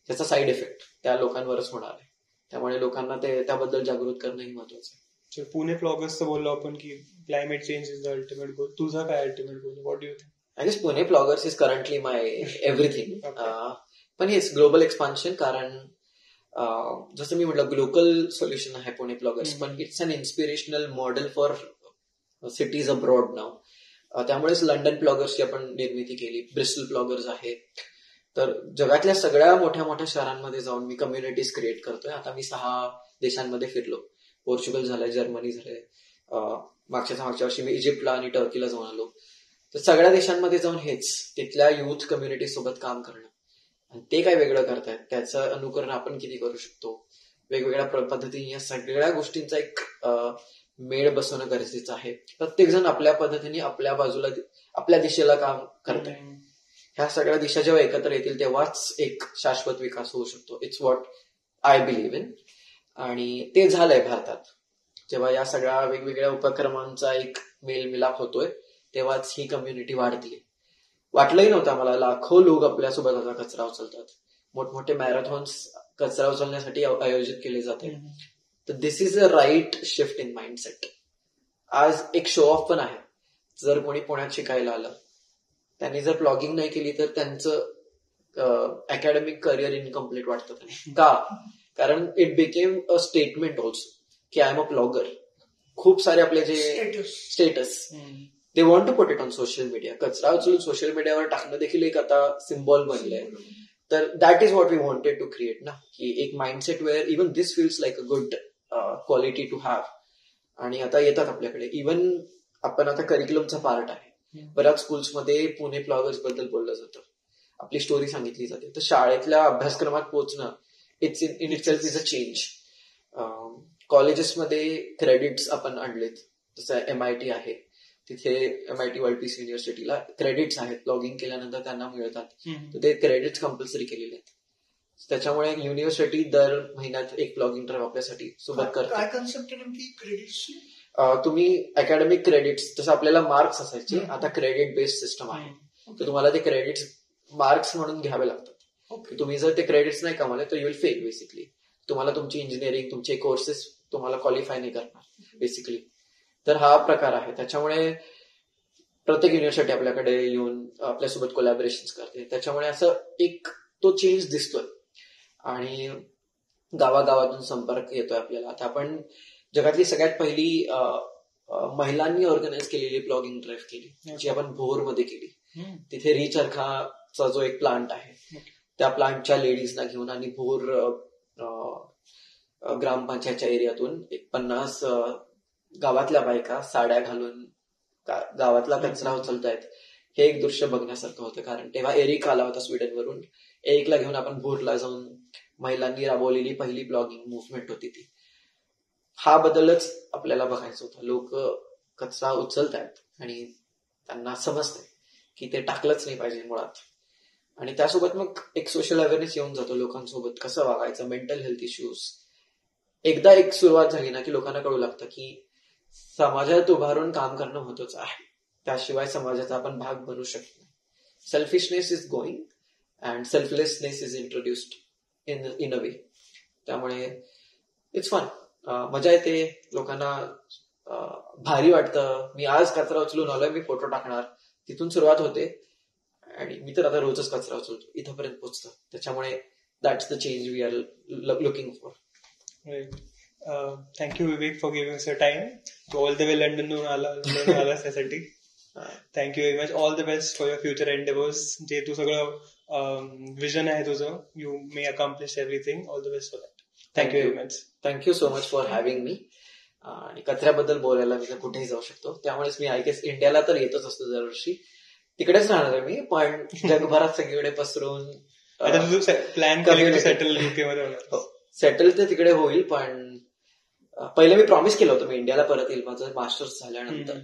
त्याचा साईड इफेक्ट त्या लोकांवरच होणार आहे. त्यामुळे लोकांना त्याबद्दल जागृत करणंही महत्वाचं आहे. पुणे प्लॉगर्सचं बोललो आपण की climate change is the ultimate goal. तुझा काय ultimate goal? What do you think? I guess Pune ploggers is currently my everything. पण हेच ग्लोबल एक्सपान्शन, कारण जसं मी म्हटलं लोकल सोल्युशन आहे पुणे प्लॉगर्स, पण it's an inspirational model for cities abroad now. त्यामुळेच लंडन प्लॉगर्सची आपण निर्मिती केली, ब्रिस्टल प्लॉगर्स आहे. तर जगातल्या सगळ्या मोठ्या मोठ्या शहरांमध्ये जाऊन मी कम्युनिटीज क्रिएट करतोय. आता मी 6 देशांमध्ये फिरलो. पोर्चुगल झालंय, जर्मनी झालंय, मागच्या वर्षी मी इजिप्तला आणि टर्कीला जाऊन आलो. तर सगळ्या देशांमध्ये जाऊन हेच तिथल्या युथ कम्युनिटी सोबत काम करणं आणि ते काय वेगळं करतायत त्याचं अनुकरण आपण किती करू शकतो, वेगवेगळ्या पद्धतीने या सगळ्या गोष्टींचा एक मेळ बसवणं गरजेचं आहे. प्रत्येक जण आपल्या पद्धतीने आपल्या बाजूला आपल्या दिशेला काम करत आहे. ह्या सगळ्या दिशा जेव्हा एकत्र येतील तेव्हाच एक शाश्वत विकास होऊ शकतो. It's what I believe in. आणि ते झालंय भारतात. जेव्हा या सगळ्या वेगवेगळ्या उपक्रमांचा एक मेलमिलाप होतोय तेव्हाच ही कम्युनिटी वाढतीये. वाटलंही नव्हतं मला, लाखो लोक आपल्यासोबत आता कचरा उचलतात. मोठमोठे मॅरेथॉन्स कचरा उचलण्यासाठी आयोजित केले जाते. तर this is a right shift in mindset. आज एक शो ऑफ पण आहे. जर कोणी पुण्यात शिकायला आलं, त्यांनी जर ब्लॉगिंग नाही केली तर त्यांचं अकॅडमिक करिअर इनकम्प्लीट वाटतं त्यांना. का? कारण it became a statement also की आय एम अ ब्लॉगर. खूप सारे आपले जे status they want to put it on social media. कचरा उचलून सोशल मीडियावर टाकणं देखील एक आता सिम्बॉल बनलंय. तर that is what we wanted to create ना, की एक mindset where even this feels like a good quality to have. आणि आता येतात आपल्याकडे. इव्हन आपण आता करिक्युलमचा पार्ट आहे. बऱ्याच स्कूल्समध्ये पुणे ब्लॉगर्स बद्दल बोललं जातं, आपली स्टोरी सांगितली जाते. तर शाळेतल्या अभ्यासक्रमात पोहोचणं it's in itself is a change. कॉलेजेसमध्ये क्रेडिट्स आपण आणलेत. जसं MIT आहे, तिथे MIT वर्ल्ड पीस युनिव्हर्सिटीला क्रेडिट्स आहेत. ब्लॉगिंग केल्यानंतर त्यांना मिळतात. तर ते क्रेडिट्स कंपल्सरी केलेले आहेत. त्याच्यामुळे युनिव्हर्सिटी दर महिन्यात एक ब्लॉगिंग ड्राईव्ह आपल्यासाठी सोबत करते. काय कन्सेप्ट आहे नेमकी क्रेडिट्सची? तुम्ही अकॅडमिक क्रेडिट्स, जसं आपल्याला मार्क्स असायचे, आता क्रेडिट बेस्ड सिस्टम आहे. तर तुम्हाला ते क्रेडिट्स मार्क्स म्हणून घ्यावे लागतात. तुम्ही जर ते क्रेडिट्स नाही कमावले तर यू विल फेल बेसिकली. तुम्हाला तुमची इंजिनिअरिंग, तुमचे कोर्सेस तुम्हाला क्वालिफाय नाही करणार बेसिकली. तर हा प्रकार आहे. त्याच्यामुळे प्रत्येक युनिव्हर्सिटी आपल्याकडे येऊन आपल्यासोबत कोलॅबोरेशन करते. त्याच्यामुळे असं एक तो चेंज दिसतोय आणि गावागावातून संपर्क येतोय आपल्याला. आता आपण जगातली सगळ्यात पहिली महिलांनी ऑर्गनाईज केलेली ब्लॉगिंग ड्राईव्ह केली, जी आपण भोरमध्ये केली. तिथे रिचरखाचा जो एक प्लांट आहे, त्या प्लांटच्या लेडीजना घेऊन आणि भोर ग्रामपंचायतच्या एरियातून 50 गावातल्या बायका साड्या घालून गावातला कचरा उचलतायत. हे एक दृश्य बघण्यासारखं होतं. कारण तेव्हा एरिक आला होता स्वीडनवरून. एरिकला घेऊन आपण भोरला जाऊन महिलांनी राबवलेली पहिली ब्लॉगिंग मुव्हमेंट होती ती. हा बदलच आपल्याला बघायचा होता. लोक कचरा उचलतायत आणि त्यांना समजतंय की ते टाकलंच नाही पाहिजे मुळात. आणि त्यासोबत मग एक सोशल अवेअरनेस येऊन जातो लोकांसोबत, कसं वागायचं, मेंटल हेल्थ इश्यूज. एकदा एक सुरुवात झाली ना की लोकांना कळू लागतं की समाजात उभारून काम करणं महत्वाचं आहे. त्याशिवाय समाजाचा आपण भाग बनू शकत नाही. Selfishness is going and selflessness is introduced in a way. त्यामुळे इट्स फन. मजा येते. लोकांना भारी वाटतं. मी आज कचरा उचलून आलोय, मी फोटो टाकणार. तिथून सुरुवात होते आणि मी तर आता रोजच कचरा उचलतो, इथंपर्यंत पोहोचतो. त्याच्यामुळे that's the change we are looking for. Thank you Vivek for giving us time. टू ऑल द वे लंडनहून आलास त्यासाठी. Thank you very much. All the best for your future endeavours. जे तू सगळं विजन आहे तुझं, you may accomplish everything. All the best for that. Thank you very much. Thank you so much for having me. आणि कचऱ्याबद्दल बोलायला मी तर कुठेही जाऊ शकतो. त्यामुळेच मी आय गेस इंडियाला तर येतच असतो दरवर्षी. तिकडेच राहणार आहे मी, पण जगभरात सगळीकडे पसरून प्लॅन सेटल UK मध्ये. सेटल तर तिकडे होईल, पण पहिले मी प्रॉमिस केलं होतं मी इंडियाला परत येईल माझं मास्टर्स झाल्यानंतर.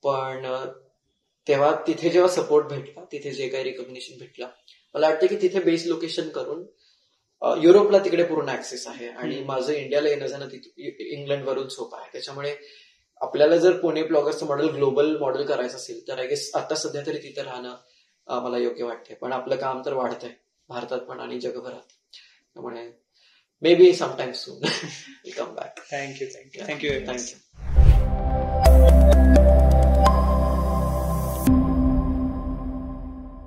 पण तेव्हा तिथे जेव्हा सपोर्ट भेटला, तिथे जे काही रिकॉग्निशन भेटला, मला वाटतं की तिथे बेस लोकेशन करून युरोपला तिकडे पूर्ण ऍक्सेस आहे आणि माझं इंडियाला येणं जाणं इंग्लंड वरून सोपं आहे. त्याच्यामुळे आपल्याला जर पुणे ब्लॉगर्सचं मॉडेल ग्लोबल मॉडेल करायचं असेल तर आय गेस आता सध्या तरी तिथे राहणं मला योग्य वाटते. पण आपलं काम तर वाढतंय भारतात पण आणि जगभरात. त्यामुळे may be sometime soon will come back. Thank you.